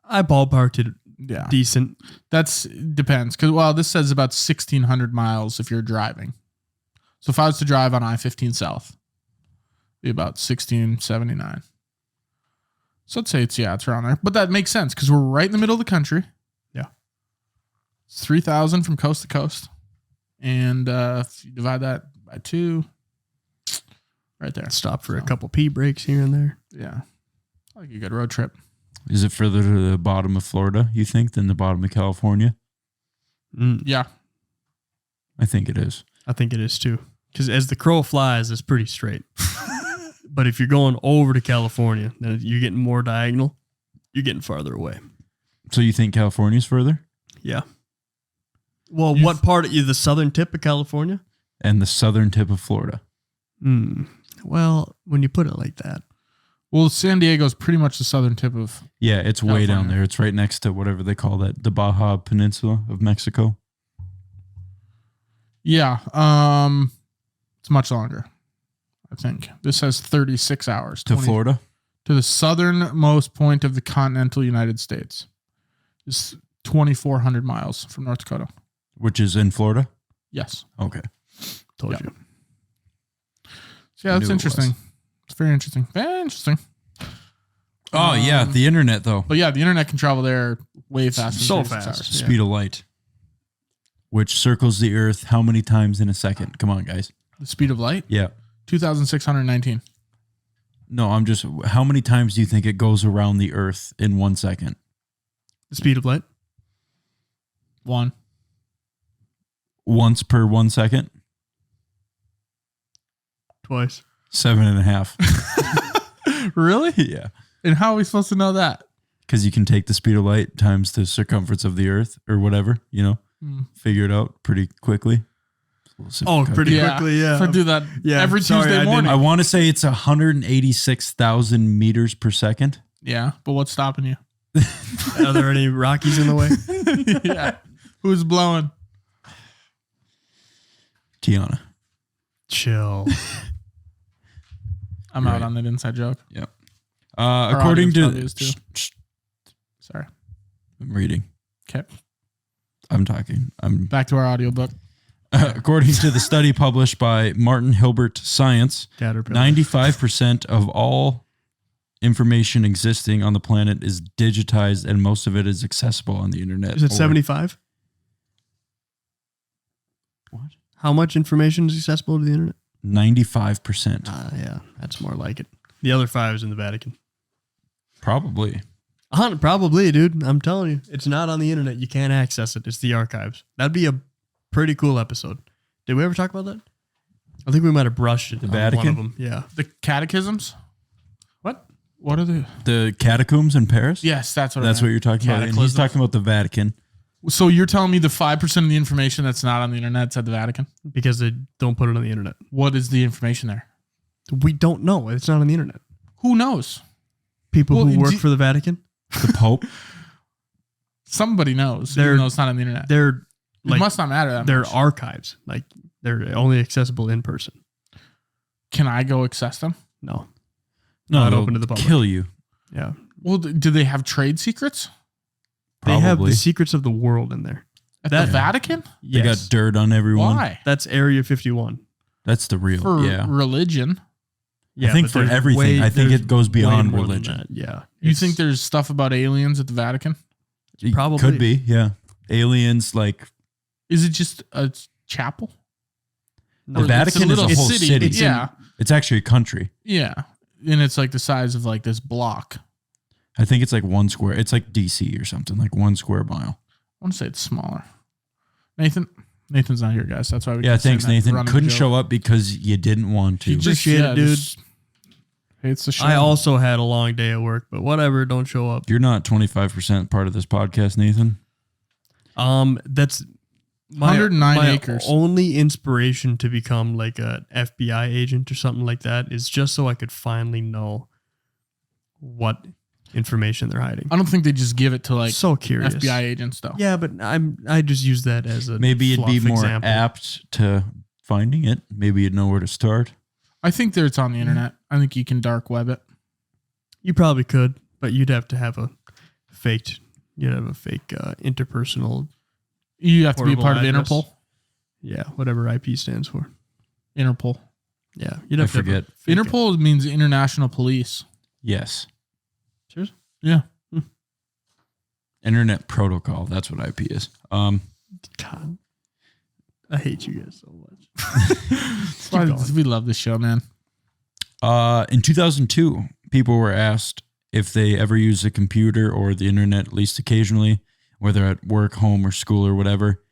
I ballparked it Yeah. decent. That's depends. Because, this says about 1,600 miles if you're driving. So if I was to drive on I-15 South, it'd be about 1,679. So I'd say it's around there. But that makes sense because we're right in the middle of the country. Yeah. It's 3,000 from coast to coast. And if you divide that by 2, right there. Stop for a So, couple pee breaks here and there. Yeah. Like a good road trip. Is it further to the bottom of Florida, you think, than the bottom of California? Yeah. I think it is. I think it is too. Because as the crow flies, it's pretty straight. But if you're going over to California, then you're getting more diagonal. You're getting farther away. So you think California's further? Yeah. Well, what part of the southern tip of California? And the southern tip of Florida. Well, when you put it like that. Well, San Diego's pretty much the southern tip of. Yeah, it's way down California. there. It's right next to whatever they call that, the Baja Peninsula of Mexico. Yeah. It's much longer. I think this has 36 hours To Florida? to the southernmost point of the continental United States. It's 2,400 miles from North Dakota. Which is in Florida? Yes. Okay. Told Yeah. you. So yeah, I that's knew it interesting. was. It's very interesting. Very interesting. Oh, yeah, the internet, though. But yeah, the internet can travel there way faster. So than 36 fast. hours. Yeah. Speed of light. Which circles the earth how many times in a second? Come on, guys. The speed of light, Yeah. 2,619. No, I'm just, how many times do you think it goes around the earth in 1 second? The speed of light? 1. Once per 1 second? Twice. 7.5. Really? Yeah. And how are we supposed to know that? Because you can take the speed of light times the circumference of the earth or whatever, figure it out pretty quickly. Oh, pretty quickly, yeah. I do that Yeah, every sorry, Tuesday I morning. I want to say it's 186,000 meters per second. Yeah, but what's stopping you? Are there any Rockies in the way? Yeah. Who's blowing? Tiana. Chill. I'm Right. out on that inside joke. Yeah. According audience to, probably is too. Sorry. I'm reading. Okay. I'm talking. Back to our audiobook. According to the study published by Martin Hilbert Science, Caterpillar. 95% of all information existing on the planet is digitized, and most of it is accessible on the internet. Is it or- 75? What? How much information is accessible to the internet? 95%. Yeah, that's more like it. The other 5 is in the Vatican. Probably. Probably, dude. I'm telling you. It's not on the internet. You can't access it. It's the archives. That'd be a pretty cool episode. Did we ever talk about that? I think we might have brushed it. The on Vatican? One of them. Yeah. The catechisms? What? What are they? The catacombs in Paris? Yes, that's what That's I what meant. you're talking about. And he's Cataclysms. talking about the Vatican. So you're telling me the 5% of the information that's not on the internet is at the Vatican? Because they don't put it on the internet. What is the information there? We don't know. It's not on the internet. Who knows? People Well, who work do- for the Vatican, The Pope? Somebody knows, They're- even though it's not on the internet. they're It like must not matter that they're much. archives. Like they're only accessible in person. Can I go access them? No. No, Not it'll open to the public. kill you. Yeah. Well, do they have trade secrets They have Probably. the secrets of the world in there. at That- the Vatican? They got dirt on everyone. Why? That's Area 51. That's the real. for yeah. religion. Yeah, I think but for there's everything, I think there's it goes beyond way more than religion. that. Yeah. You It's- think there's stuff about aliens at the Vatican? It Probably. could be. Yeah. Aliens, like Is it just a chapel? no, the Vatican is a little whole city. Yeah, It's actually a country. yeah, and it's like the size of like this block. I think it's like 1 square. It's like DC or something, like 1 square mile. I want to say it's smaller. Nathan's not here, guys. That's why we. Yeah, keep saying thanks, that Nathan. running Couldn't joke. show up because you didn't want to. He just, Appreciate it, dude. just hates the show. I also had a long day at work, but whatever. Don't show up. You're not 25% part of this podcast, Nathan. That's my 109 my acres. only inspiration to become like a FBI agent or something like that is just so I could finally know what information they're hiding. I don't think they just give it to like So curious. FBI agents though. Yeah, but I just use that as a Maybe you'd be fluff more example. apt to finding it. Maybe you'd know where to start. I think that it's on the internet. I think you can dark web it. You probably could, but you'd have to have a fake interpersonal. You have to be a Portable part address. of Interpol. Yeah, whatever IP stands for. Interpol. Yeah, you'd I have to have a forget. fake- Interpol means International Police. Yes. Cheers. Yeah. Internet protocol. That's what IP is. God, I hate you guys so much. That's why going. we love this show, man. In 2002, people were asked if they ever use a computer or the internet, at least occasionally, whether at work, home, or school or whatever.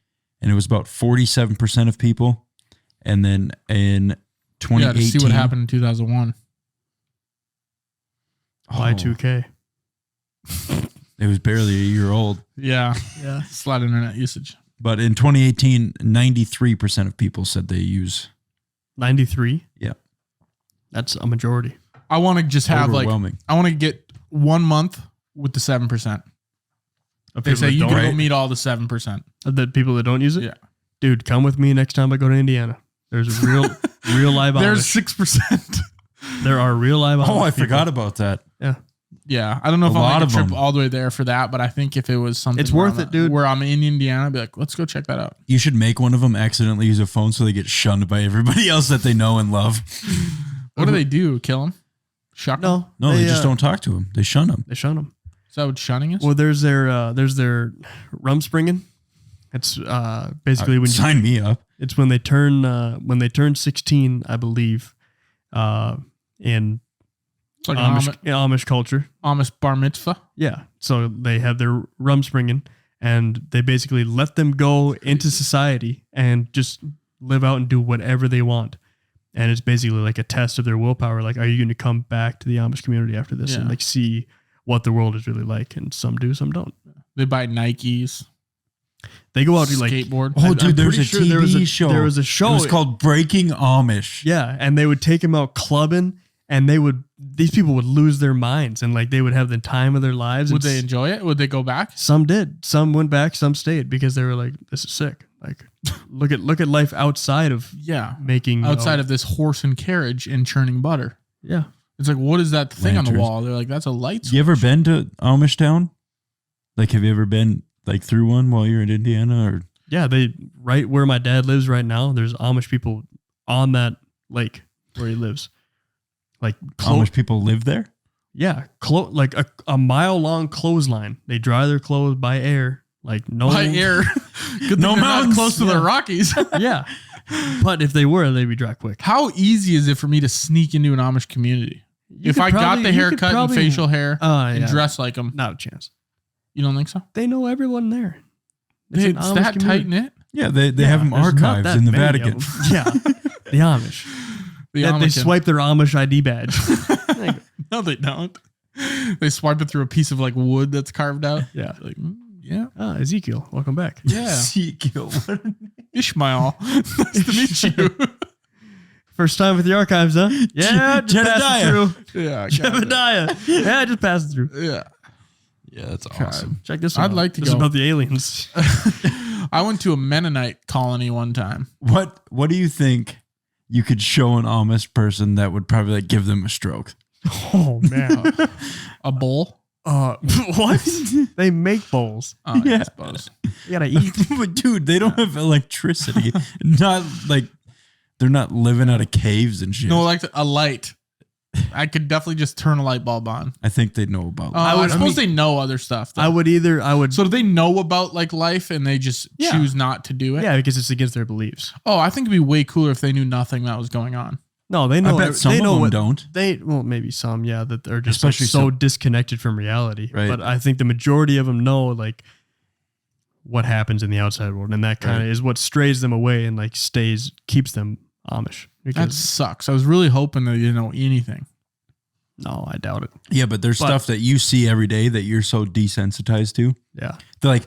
And it was about 47% of people. And then in 2018, Yeah, to see what happened in 2001. Y2K. It was barely a year old. Yeah. Yeah. It's a lot of internet usage. But in 2018, 93% of people said they use. 93. Yeah. That's a majority. I want to just have like, Overwhelming. I want to get 1 month with the 7%. Of They people say that you don't- can go Right. meet all the 7%. The people that don't use it? Yeah. Dude, come with me next time I go to Indiana. There's real live There's Amish. 6%. There are real live Amish. Oh, I people. forgot about that. Yeah. Yeah. I don't know if A I'll lot make a of trip them. all the way there for that, but I think if it was something It's where worth I'm- it, dude. Where I'm in Indiana, I'd be like, let's go check that out. You should make one of them accidentally use a phone so they get shunned by everybody else that they know and love. What do they do? Kill them? Shuck 'em? No. No, they just don't talk to them. They shun them. They shun them. Is that what shunning is? Well, there's their rumspringen. It's basically when you, Sign me up. it's when they turn 16, I believe, in It's like an Amish culture. Amish bar mitzvah. Yeah. So they have their rumspringen and they basically let them go into society and just live out and do whatever they want. And it's basically like a test of their willpower. Like, are you going to come back to the Amish community after this and Yeah. like see what the world is really like? And some do, some don't. They buy Nikes. They go out to like skateboard. Oh, I'm dude, there's pretty a sure TV there was a- show. there was a show. It was called Breaking Amish. Yeah, and they would take him out clubbing, and these people would lose their minds, and like they would have the time of their lives. Would and they enjoy it? Would they go back? Some did. Some went back. Some stayed because they were like, "This is sick." Like, look at life outside of Yeah. making Outside of this horse and carriage and churning butter. yeah. It's like, what is that thing on the Lanterns. wall? They're like, that's a light You ever been to Amish Town? Like, have you ever been like through one while you're in Indiana? Or Yeah, they right where my dad lives right now. There's Amish people on that lake where he lives. Like Amish people live there? yeah, like a mile long clothesline. They dry their clothes by air. Like no by air. Good No thing they're not mountains. close to the Yeah. Rockies. Yeah, but if they were, they'd be dry quick. How easy is it for me to sneak into an Amish community? You If could I got probably- the you could haircut and probably- facial hair and yeah, dress like them, not a chance. you don't think so? They know everyone there. It's an Amish that community. tight knit. Yeah, they Yeah, have them there's not archived that in the many of Vatican. them. Yeah, the Amish. The They Amican. swipe their Amish ID badge. Like, No, they don't. They swipe it through a piece of like wood that's carved out. yeah. Like, yeah, Ezekiel, welcome back. yeah. Ezekiel. Ishmael, nice to meet you. First time with the archives, huh? Yeah, just Jedediah. passing through. Yeah, I got it. Jebediah. Yeah, just passing through. Yeah. Yeah, that's God. awesome. Check this I'd out. like to This is go. about the aliens. I went to a Mennonite colony one time. What do you think you could show an Amish person that would probably like give them a stroke? Oh, man. A bowl. What? They make bowls. Oh, Yeah. I suppose. You gotta eat. But dude, they don't have electricity. Not like They're not living out of caves and shit. No, like a light. I could definitely just turn a light bulb on. I think they know about. I suppose they know other stuff. Though. I would. So do they know about like life and they just choose not to do it? Yeah, because it's against their beliefs. Oh, I think it'd be way cooler if they knew nothing that was going on. No, they know. I bet some they of know them what, don't. Well, maybe some, yeah, that they're just Especially so disconnected from reality. Right. But I think the majority of them know like what happens in the outside world, and that kind of is what strays them away and like keeps them Amish. That sucks. I was really hoping that you didn't know anything. No, I doubt it. Yeah, but there's stuff that you see every day that you're so desensitized to. Yeah. They're like,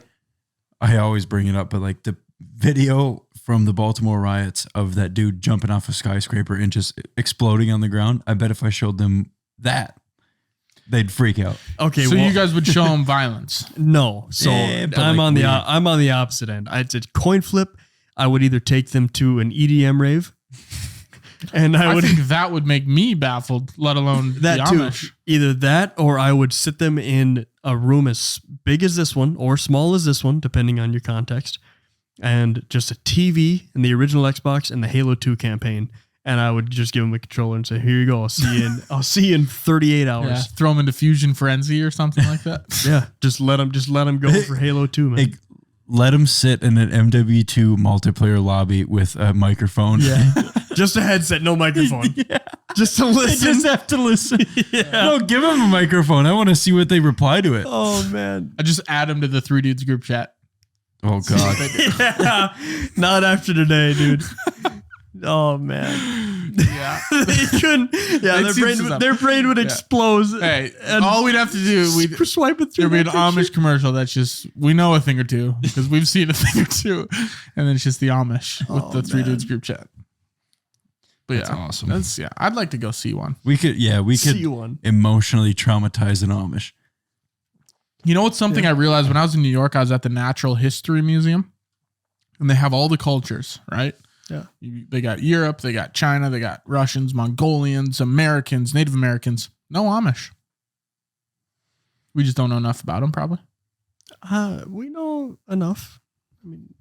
I always bring it up, but like the video from the Baltimore riots of that dude jumping off a skyscraper and just exploding on the ground. I bet if I showed them that, they'd freak out. Okay. So you guys would show them violence. No. So but I'm like I'm on the opposite end. It's a coin flip. I would either take them to an EDM rave. And I think that would make me baffled, let alone that the too. Amish. Either that, or I would sit them in a room as big as this one or small as this one, depending on your context, and just a TV and the original Xbox and the Halo 2 campaign. And I would just give them a controller and say, "Here you go. I'll see you in 38 hours." Yeah, throw them into Fusion Frenzy or something like that. Yeah, just let them go for Halo 2, man. Let them sit in an MW2 multiplayer lobby with a microphone. Yeah. Just a headset, no microphone. Yeah. Just to listen. They just have to listen. Yeah. No, give them a microphone. I want to see what they reply to it. Oh, man. I just add them to the 3 Dudes group chat. Oh, God. Yeah. Not after today, dude. Oh, man. Yeah. They couldn't. Yeah, their brain would explode. Hey, all we'd have to do, we'd swipe it through. There'd be an Amish commercial that's just, we know a thing or two because we've seen a thing or two. And then it's just the Amish with the 3 Dudes group chat. But that's awesome. I'd like to go see one. We could see one. Emotionally traumatize an Amish. You know what's something I realized when I was in New York? I was at the Natural History Museum, and they have all the cultures, right? Yeah. They got Europe, they got China, they got Russians, Mongolians, Americans, Native Americans. No Amish. We just don't know enough about them, probably. We know enough. I mean,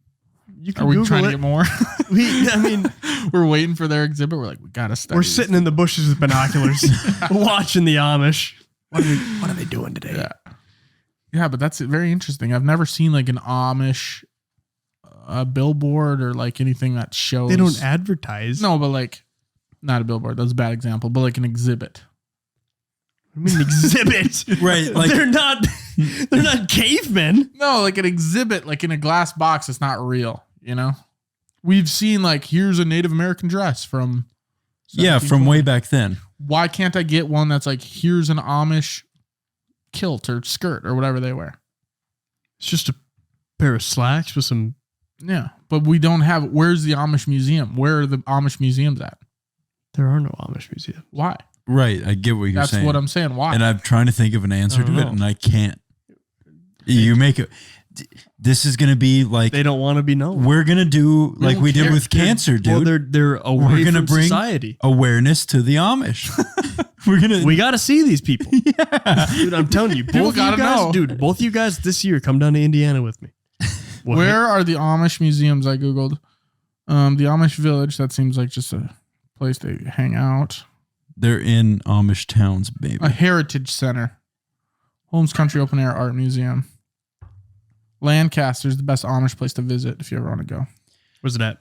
you can Are we Google trying it. to get more? We're waiting for their exhibit. We're like, we gotta study. We're sitting in the bushes with binoculars, watching the Amish. What are they doing today? Yeah, but that's very interesting. I've never seen like an Amish billboard or like anything that shows. They don't advertise. No, but like, not a billboard. That's a bad example. But like an exhibit. I mean, exhibit. Right. Like they're not cavemen. No, like an exhibit, like in a glass box. It's not real. You know, we've seen like, here's a Native American dress from. From way back then. Why can't I get one that's like, here's an Amish kilt or skirt or whatever they wear? It's just a pair of slacks with some. Yeah, but we don't have. Where's the Amish museum? Where are the Amish museums at? There are no Amish museums. Why? Right. I get what you're saying. That's what I'm saying. Why? And I'm trying to think of an answer to it, and I can't. You make it. This is going to be like. They don't want to be known. We're going to do like we did with cancer, dude. Well, they're away from society. Awareness to the Amish. We got to see these people. Yeah. Dude, I'm telling you. Both gotta you guys, know. dude, both you guys this year come down to Indiana with me. Where are the Amish museums? I Googled. The Amish village. That seems like just a place they hang out. They're in Amish towns, baby. A heritage center. Holmes Country Open Air Art Museum. Lancaster's the best Amish place to visit if you ever want to go. Where's it at?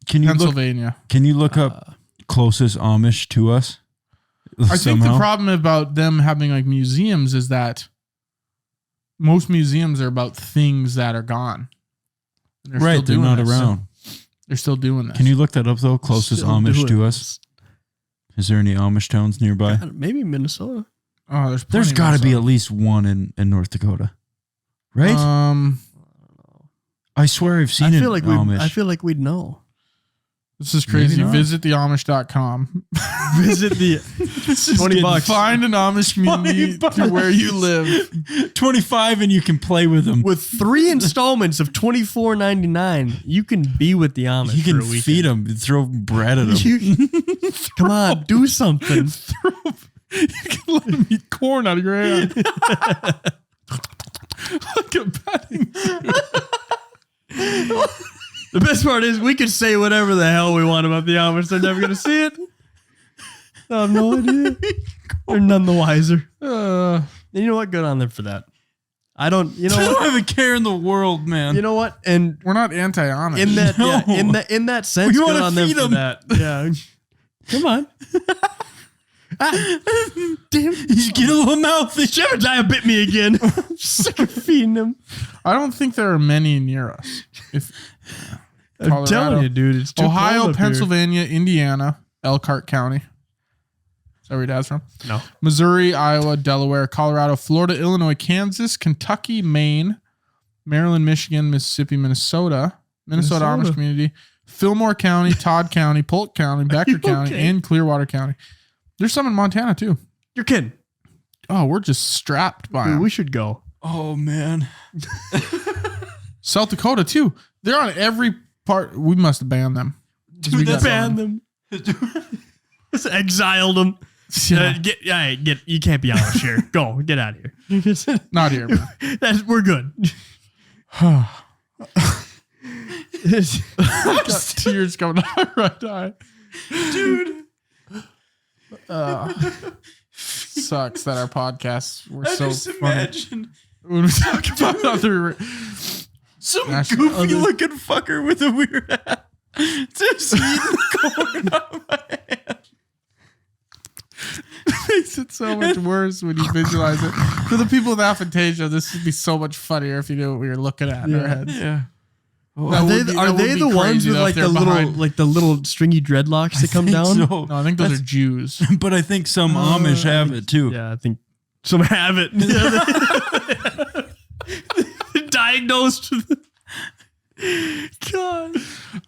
Pennsylvania. Can you look up closest Amish to us? I think the problem about them having like museums is that most museums are about things that are gone. Right, they're not around. They're still doing this. Can you look that up though? Closest Amish to us? Is there any Amish towns nearby? Maybe Minnesota. Oh, there's got to be at least one in North Dakota, right? I swear I've seen it. I feel like we'd know. This is crazy. Visit theamish.com. Visit the $20. Find an Amish community to where you live. $25 and you can play with them. With 3 installments of $24.99, you can be with the Amish. You can feed them, throw bread at them. Come on, do something. You can let them eat corn out of your hand. Like a petting zoo. The best part is we could say whatever the hell we want about the Amish. They're never going to see it. I have no idea. They're none the wiser. And you know what? Good on them for that. I don't. You know I what? don't have a care in the world, man. You know what? And We're not anti-Amish. in that, No. in that sense, We good wanna on them feed for 'em. that. Yeah. Come on. Damn. You get a little mouthy. Jebediah bit me again. I'm sick of feeding him. I don't think there are many near us. I'm Colorado, telling you, dude. It's too cold Ohio, up Pennsylvania, Indiana, Elkhart County. Is that where your dad's from? here. No. Missouri, Iowa, Delaware, Colorado, Florida, Illinois, Kansas, Kentucky, Maine, Maryland, Michigan, Mississippi, Minnesota Amish community, Fillmore County, Todd County, Polk County, Becker County, okay? and Clearwater County. There's some in Montana too. You're kidding. Oh, we're just strapped by Dude, them. we should go. Oh man. South Dakota too. They're on every part. We must have banned them. Dude, they banned them. Just exiled them. Yeah. Get. You can't be Amish here. Go. Get out of here. Not here, man. We're good. Tears coming out of my right eye. Dude. Sucks that our podcasts were I so just funny. imagine When we talk about other... some National- goofy looking fucker with a weird hat just eating corn out of my hand. makes it so much worse when you visualize it. For the people with aphantasia, this would be so much funnier if you knew what we were looking at in our heads. Yeah. Are they the ones with like the little stringy dreadlocks that come down? So. No, I think those are Jews. But I think some Amish have it too. Yeah, I think some have it. Diagnosed. God,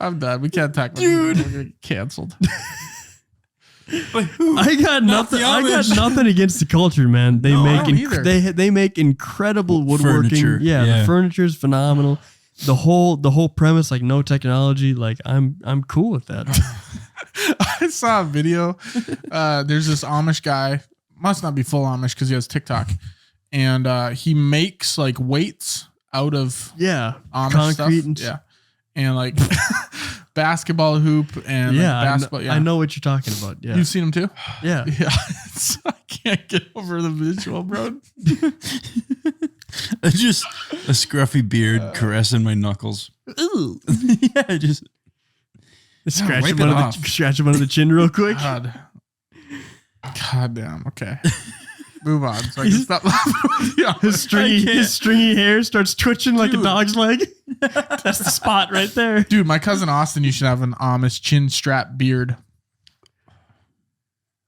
I'm done. We can't talk about Dude. this. We're gonna get canceled. But who? I got Not nothing. the I got Amish. nothing against the culture, man. They No, I make don't either. they make incredible woodworking. Furniture, Yeah, yeah. the furniture is phenomenal. The whole premise, like no technology, like I'm cool with that. I saw a video. There's this Amish guy, must not be full Amish because he has TikTok, and he makes like weights out of Yeah, Amish concrete stuff. and Yeah, and like basketball hoop and yeah, like basketball. I know what you're talking about. Yeah, You've seen him too. yeah. Yeah, I can't get over the visual, bro. Just a scruffy beard caressing my knuckles. Ooh. Yeah, just Scratch wipe him, it under off. scratch him under the chin real quick. God damn. Okay, move on. So I can stop laughing. Yeah, His stringy hair starts twitching like a dog's leg. That's the spot right there. dude, my cousin Austin, you should have an Amish chin strap beard.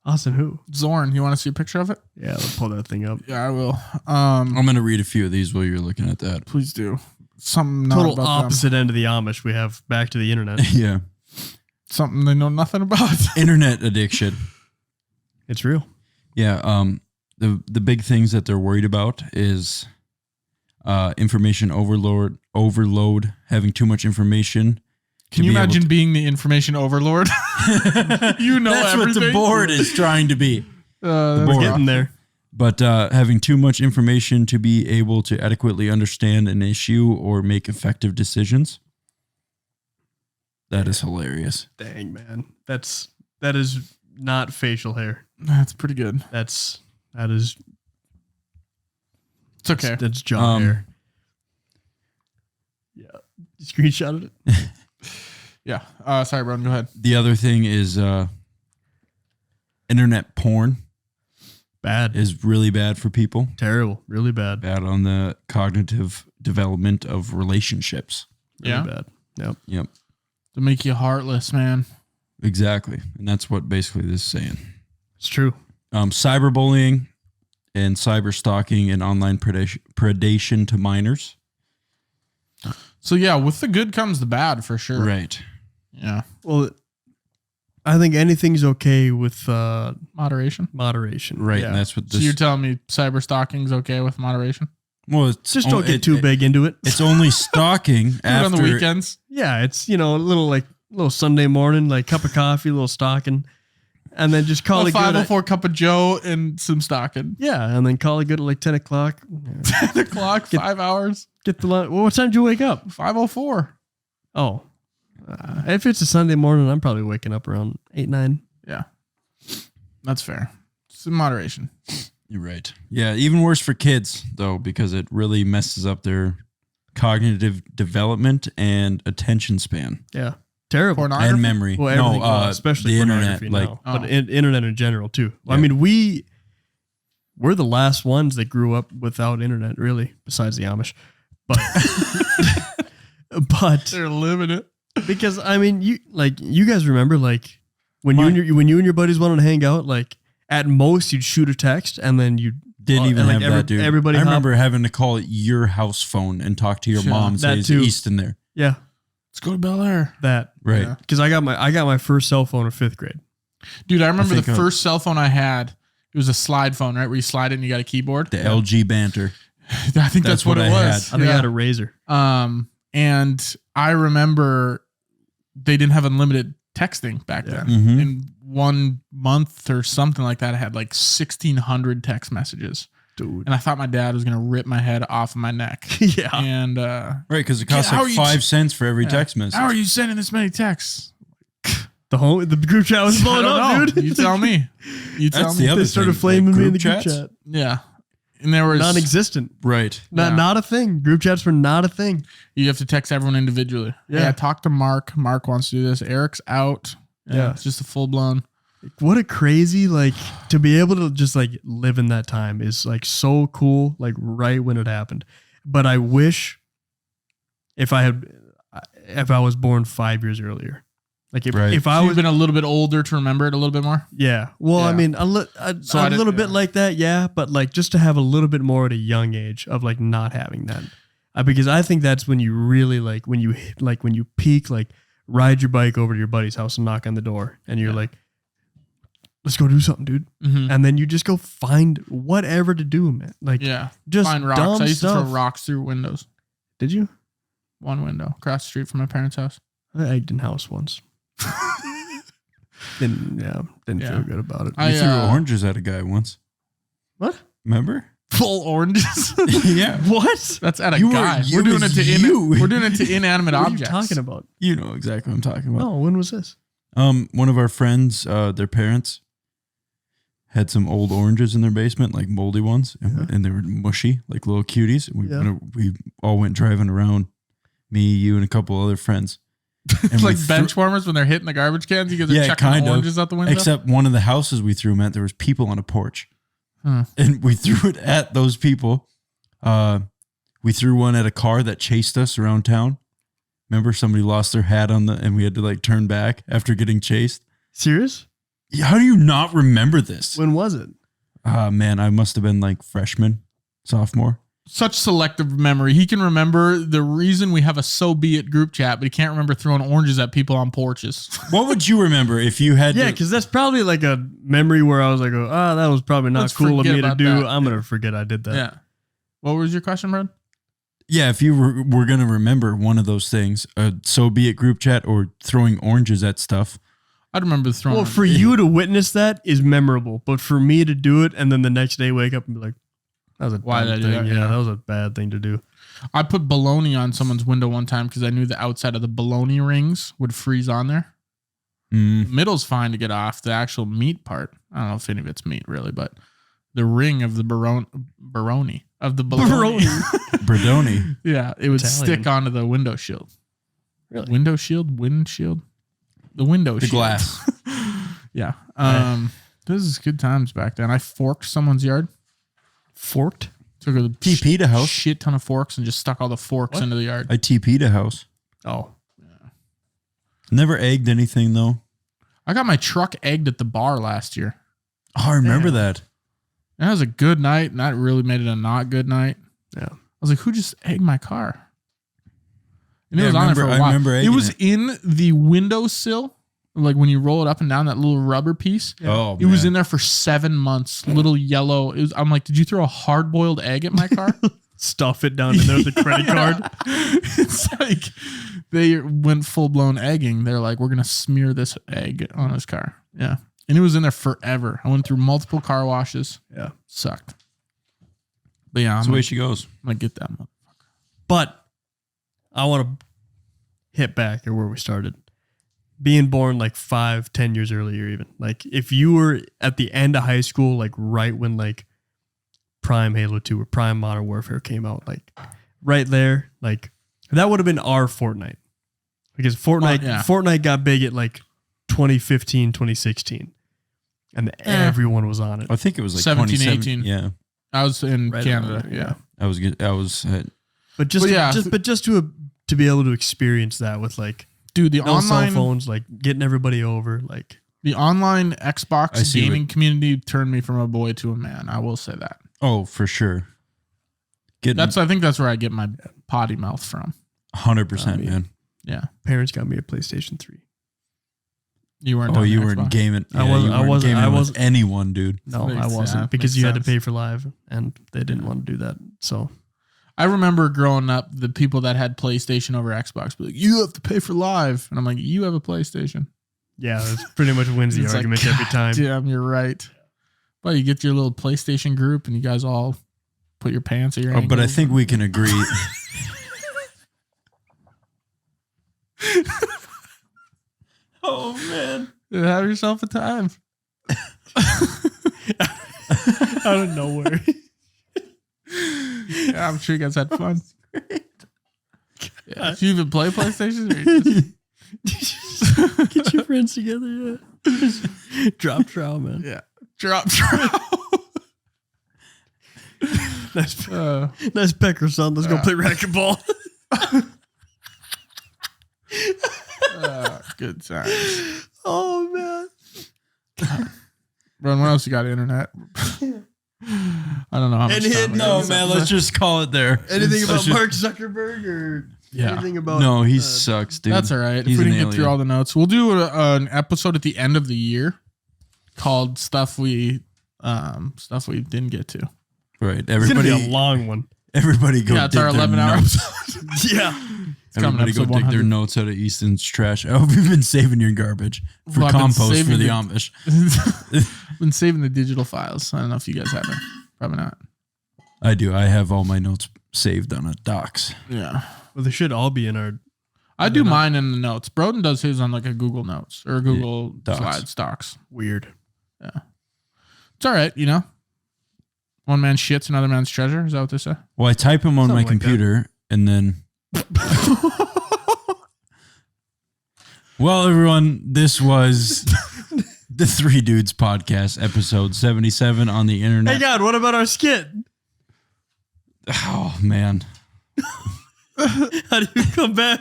Austin, who? Zorn, you want to see a picture of it? Yeah, let's pull that thing up. Yeah, I will. I'm gonna read a few of these while you're looking at that. Please do. Something not Total about opposite end of the Amish. We have back to the internet. Yeah. them. Something they know nothing about. Internet addiction. It's real. Yeah. The big things that they're worried about is information overload, having too much information. Can you imagine being the information overlord? You know That's everything. what the board is trying to be. That's board. rough. Getting there. But having too much information to be able to adequately understand an issue or make effective decisions. That is hilarious. Dang, man. That is not facial hair. That's pretty good. That is It's okay. that's jaw hair. Yeah. You screenshotted it? Yeah. Sorry, Broden. Go ahead. The other thing is internet porn Bad. is really bad for people. Terrible. Really bad. Bad on the cognitive development of relationships. Really Yeah? bad. Yep. Yep. To make you heartless, man. Exactly. And that's what basically this is saying. It's true. Cyberbullying and cyber stalking and online predation to minors. So yeah, with the good comes the bad for sure. Right. Yeah. Well, I think anything's okay with Moderation. moderation. Right. Yeah. And that's what So this you're telling me cyber stalking's okay with moderation? well, it's Just don't get too big into it. It's only stalking Do it after on the weekends. Yeah, it's a little Sunday morning, like cup of coffee, a little stalking, and then just call A it good. 504 cup of Joe and some stocking. Yeah, and then call it good at like 10 o'clock. 10 o'clock, 5 hours. Get the lunch. Well, what time did you wake up? 504. Oh, If it's a Sunday morning, I'm probably waking up around 8, 9. Yeah. That's fair. It's in moderation. You're right. Yeah, even worse for kids, though, because it really messes up their cognitive development and attention span. Yeah. Terrible. Pornography? And memory. Well, everything, especially the pornography internet. now, Like, but internet in general too. Yeah. I mean, we're the last ones that grew up without internet, really, besides the Amish. But but They're living it. because I mean, you guys remember like when you and your buddies wanted to hang out, like at most you'd shoot a text and then you didn't even and, have that, dude. Everybody I remember having to call your house phone and talk to your Sure. mom and say, That is too. Easton there? Yeah, Let's go to Bel Air. that Right. Yeah. because I got my first cell phone in 5th grade. Dude, I remember the think first cell phone I had. It was a slide phone, right? Where you slide it and you got a keyboard. The LG banter. I think that's what it I was. I think I had a Razor. And I remember they didn't have unlimited texting back then. Mhm. In 1 month or something like that, I had like 1,600 text messages. Dude. And I thought my dad was going to rip my head off of my neck. Yeah. And Right, because it costs how like are you 5 cents for every text message. how are you sending this many texts? The group chat was I blowing don't up, know. dude. You tell me. You tell That's me. the other They started thing, flaming like me in the group group chats? chat. Yeah. And there was Non-existent. Right. Yeah. Not a thing. Group chats were not a thing. you have to text everyone individually. Yeah. Talk to Mark. Mark wants to do this. Eric's out. Yeah. It's just a full blown. What a crazy, like, to be able to just like live in that time is like so cool, like right when it happened. But I wish if I was born 5 years earlier. Like if I So you've was, been a little bit older to remember it a little bit more. yeah. Well, I Yeah. mean, So I a little didn't- bit yeah. like that, yeah. But like just to have a little bit more at a young age of like not having that, because I think that's when you really like when you peak, like ride your bike over to your buddy's house and knock on the door, and you're like, let's go do something, dude. Mm-hmm. And then you just go find whatever to do, man. Like Yeah. just Find rocks. dumb I used to stuff. throw rocks through windows. Did you? One window across the street from my parents' house. I egged in house once. Didn't Yeah. feel good about it. I- You threw oranges at a guy once. What? Remember? Full oranges. Yeah. What? That's at a You were- guy. you We're doing was it to you. we're doing it to inanimate What are you objects. talking about? You know exactly what I'm talking about. Oh, when was this? One of our friends, their parents had some old oranges in their basement, like moldy ones, and they were mushy, like little cuties. And we all went driving around, me, you, and a couple other friends. And It's we like bench warmers when they're hitting the garbage cans. You guys are Yeah, checking kind the of. oranges out the window. Except one of the houses we threw them at, there was people on a porch. Huh. And we threw it at those people. We threw one at a car that chased us around town. Remember, somebody lost their hat and we had to like turn back after getting chased. Serious? Yeah, how do you not remember this? When was it? Man, I must have been like freshman, sophomore. Such selective memory. He can remember the reason we have a so be it group chat, but he can't remember throwing oranges at people on porches. What would you remember if you had? Yeah, to, because that's probably like a memory where I was like, that was probably not Let's cool of forget me to about do. that. I'm going to forget I did that. Yeah. What was your question, Brad? yeah, if you were going to remember one of those things, so be it group chat or throwing oranges at stuff. I'd remember throwing. Well, for you to witness that is memorable, but for me to do it and then the next day wake up and be like, that was a Why dumb did I do thing. that? Yeah, Yeah. that was a bad thing to do. I put bologna on someone's window one time because I knew the outside of the bologna rings would freeze on there. Mm. The middle's fine to get off. The actual meat part, I don't know if any of it's meat really, but the ring of the baroni of the bologna, Brodoni. yeah, it would Italian. stick onto the window shield. Really? Windshield, the window The shield. glass. Yeah. This is good times back then. I forked someone's yard. Forked? Took a TP'd a house. shit ton of forks and just stuck all the forks into the yard. I TP'd a house. Oh. Never egged anything though. I got my truck egged at the bar last year. Oh, I remember Damn. that. That was a good night, and that really made it a not good night. Yeah. I was like, who just egged my car? And it Yeah, was I on there for a remember- I while. remember It egging was it. in the windowsill, like when you roll it up and down, that little rubber piece. Oh, It was man. in there for 7 months, little yellow. I'm like, did you throw a hard-boiled egg at my car? Stuff it down in there with the credit card. It's like they went full-blown egging. They're like, we're going to smear this egg on his car. Yeah. And it was in there forever. I went through multiple car washes. Yeah. Sucked. But yeah, That's I'm the way going she goes. to get that one. But I want to hit back or where we started. Being born like 5-10 years earlier, even like if you were at the end of high school, like right when like Prime Halo 2 or Prime Modern Warfare came out, like right there, like that would have been our Fortnite, because Fortnite got big at like 2015, 2016, and everyone was on it. I think it was like 17, 18. Yeah, I was in Right Canada. around, Yeah. I was good. But just to be able to experience that with like, dude, the no online cell phones, like getting everybody over, like the online Xbox see gaming community turned me from a boy to a man. I will say that. Oh, for sure. I think that's where I get my potty mouth from. 100%, man. Yeah. parents got me a PlayStation 3. You weren't. Oh, you weren't gaming. I wasn't with anyone, dude. No, Makes I wasn't, sense. because Makes you had to sense. pay for live, and they didn't want to do that. So I remember growing up, the people that had PlayStation over Xbox be like, "You have to pay for live," and I'm like, "You have a PlayStation." yeah, that's pretty much wins the It's like, argument every God time. Damn, you're right. But you get your little PlayStation group, and you guys all put your pants at your ankles. But I think we can agree. Oh, man. Have yourself a time. Out of nowhere. Yeah, I'm sure you guys had fun. Yeah. Do you even play PlayStation? Or you just... Get your friends together, yeah. Drop trow, man. Yeah. Drop trout. Nice pecker, son. Let's go play racquetball. Good times. Oh, man. Ron, what else you got? Internet? I don't know how much time we got. man. Let's just call it there. Anything about Let's Mark Zuckerberg or anything about... No, he sucks, dude. That's all right. He's If we an didn't get through alien. all the notes, we'll do an episode at the end of the year called stuff we didn't get to. Right. It's going to Everybody, be a long one. everybody go Yeah, it's dig our their 11-hour notes. episode. Yeah. coming Everybody go episode dig their 100. notes out of Easton's trash. I hope you've been saving your garbage for Well, I've been compost for saving the it. Amish. Been saving the digital files. I don't know if you guys have them. Probably not. I do. I have all my notes saved on a docs. Yeah. Well, they should all be in our... I do mine in the notes. Broden does his on like a Google Notes or a Google Docs. Slides, Docs. Weird. Yeah. It's all right, you know? One man's shit's another man's treasure. Is that what they say? Well, I type them on my Something like that. computer and then. Well, everyone, this was the Three Dudes Podcast, episode 77 on the internet. Hey, God, what about our skit? Oh, man. How do you come back?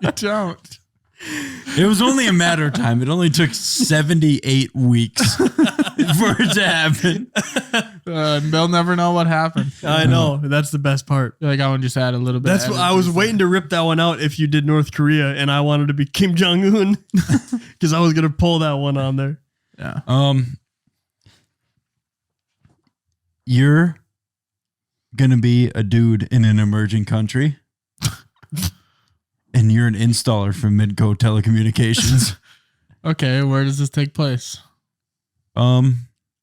You don't. It was only a matter of time. It only took 78 weeks for it to happen. They'll never know what happened. I know. That's the best part. Like I want to just add a little bit. That's of what I was editing. waiting to rip that one out if you did North Korea, and I wanted to be Kim Jong-un because I was going to pull that one on there. Yeah. You're going to be a dude in an emerging country. And you're an installer for Midco Telecommunications. Okay, where does this take place? On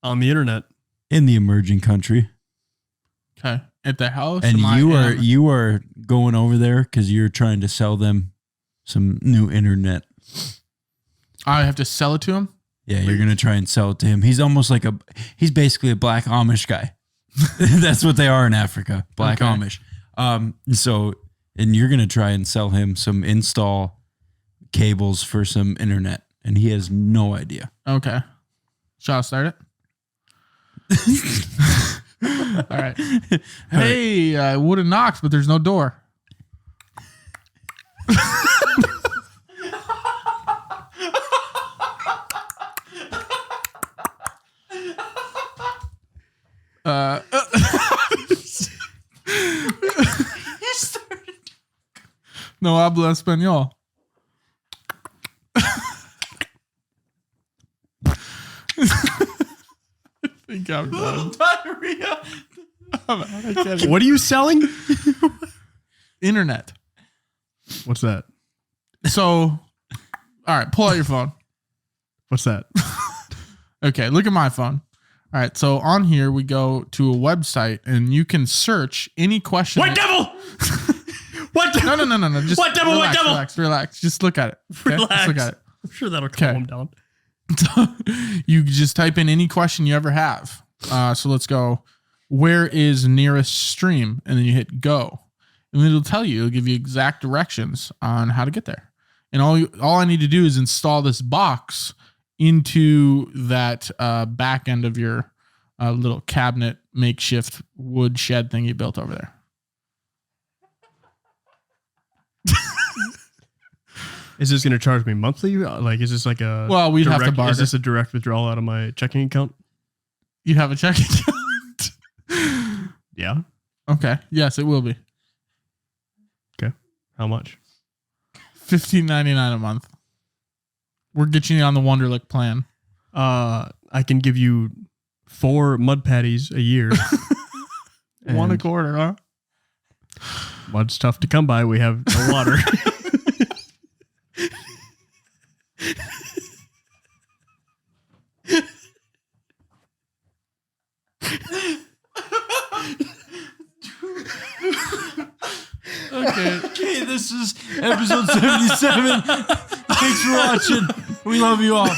the internet. In the emerging country. Okay, at the house. And Am I- you are going over there because you're trying to sell them some new internet. I have to sell it to him. Yeah, you're gonna try and sell it to him. He's almost like he's basically a black Amish guy. That's what they are in Africa, black Okay. Amish. And you're gonna try and sell him some install cables for some internet, and he has no idea. Okay, shall I start it? All right. Hey, I would have knocked, but there's no door. No habla español. I think I'm done. What are you selling? Internet. What's that? So, all right, pull out your phone. What's that? Okay, look at my phone. All right, so on here we go to a website and you can search any question. White devil! What? No, No. Just White devil, relax, white devil. relax. Just look at it. Okay? Relax. Just look at it. I'm sure that'll calm Okay. him down. You just type in any question you ever have. So let's go. Where is nearest stream? And then you hit go. And then it'll tell you, it'll give you exact directions on how to get there. And all I need to do is install this box into that back end of your little cabinet makeshift wood shed thing you built over there. Is this going to charge me monthly? Like, is this like a Well, we'd have to direct, barter. is this a direct withdrawal out of my checking account? You have a checking account? Yeah. Okay. Yes, it will be. Okay. How much? $15.99 a month. We're getting you on the Wonderlic plan. I can give you 4 mud patties a year. One a And quarter, huh? mud's tough to come by. We have no water. Okay, this is episode 77. Thanks for watching. We love you all.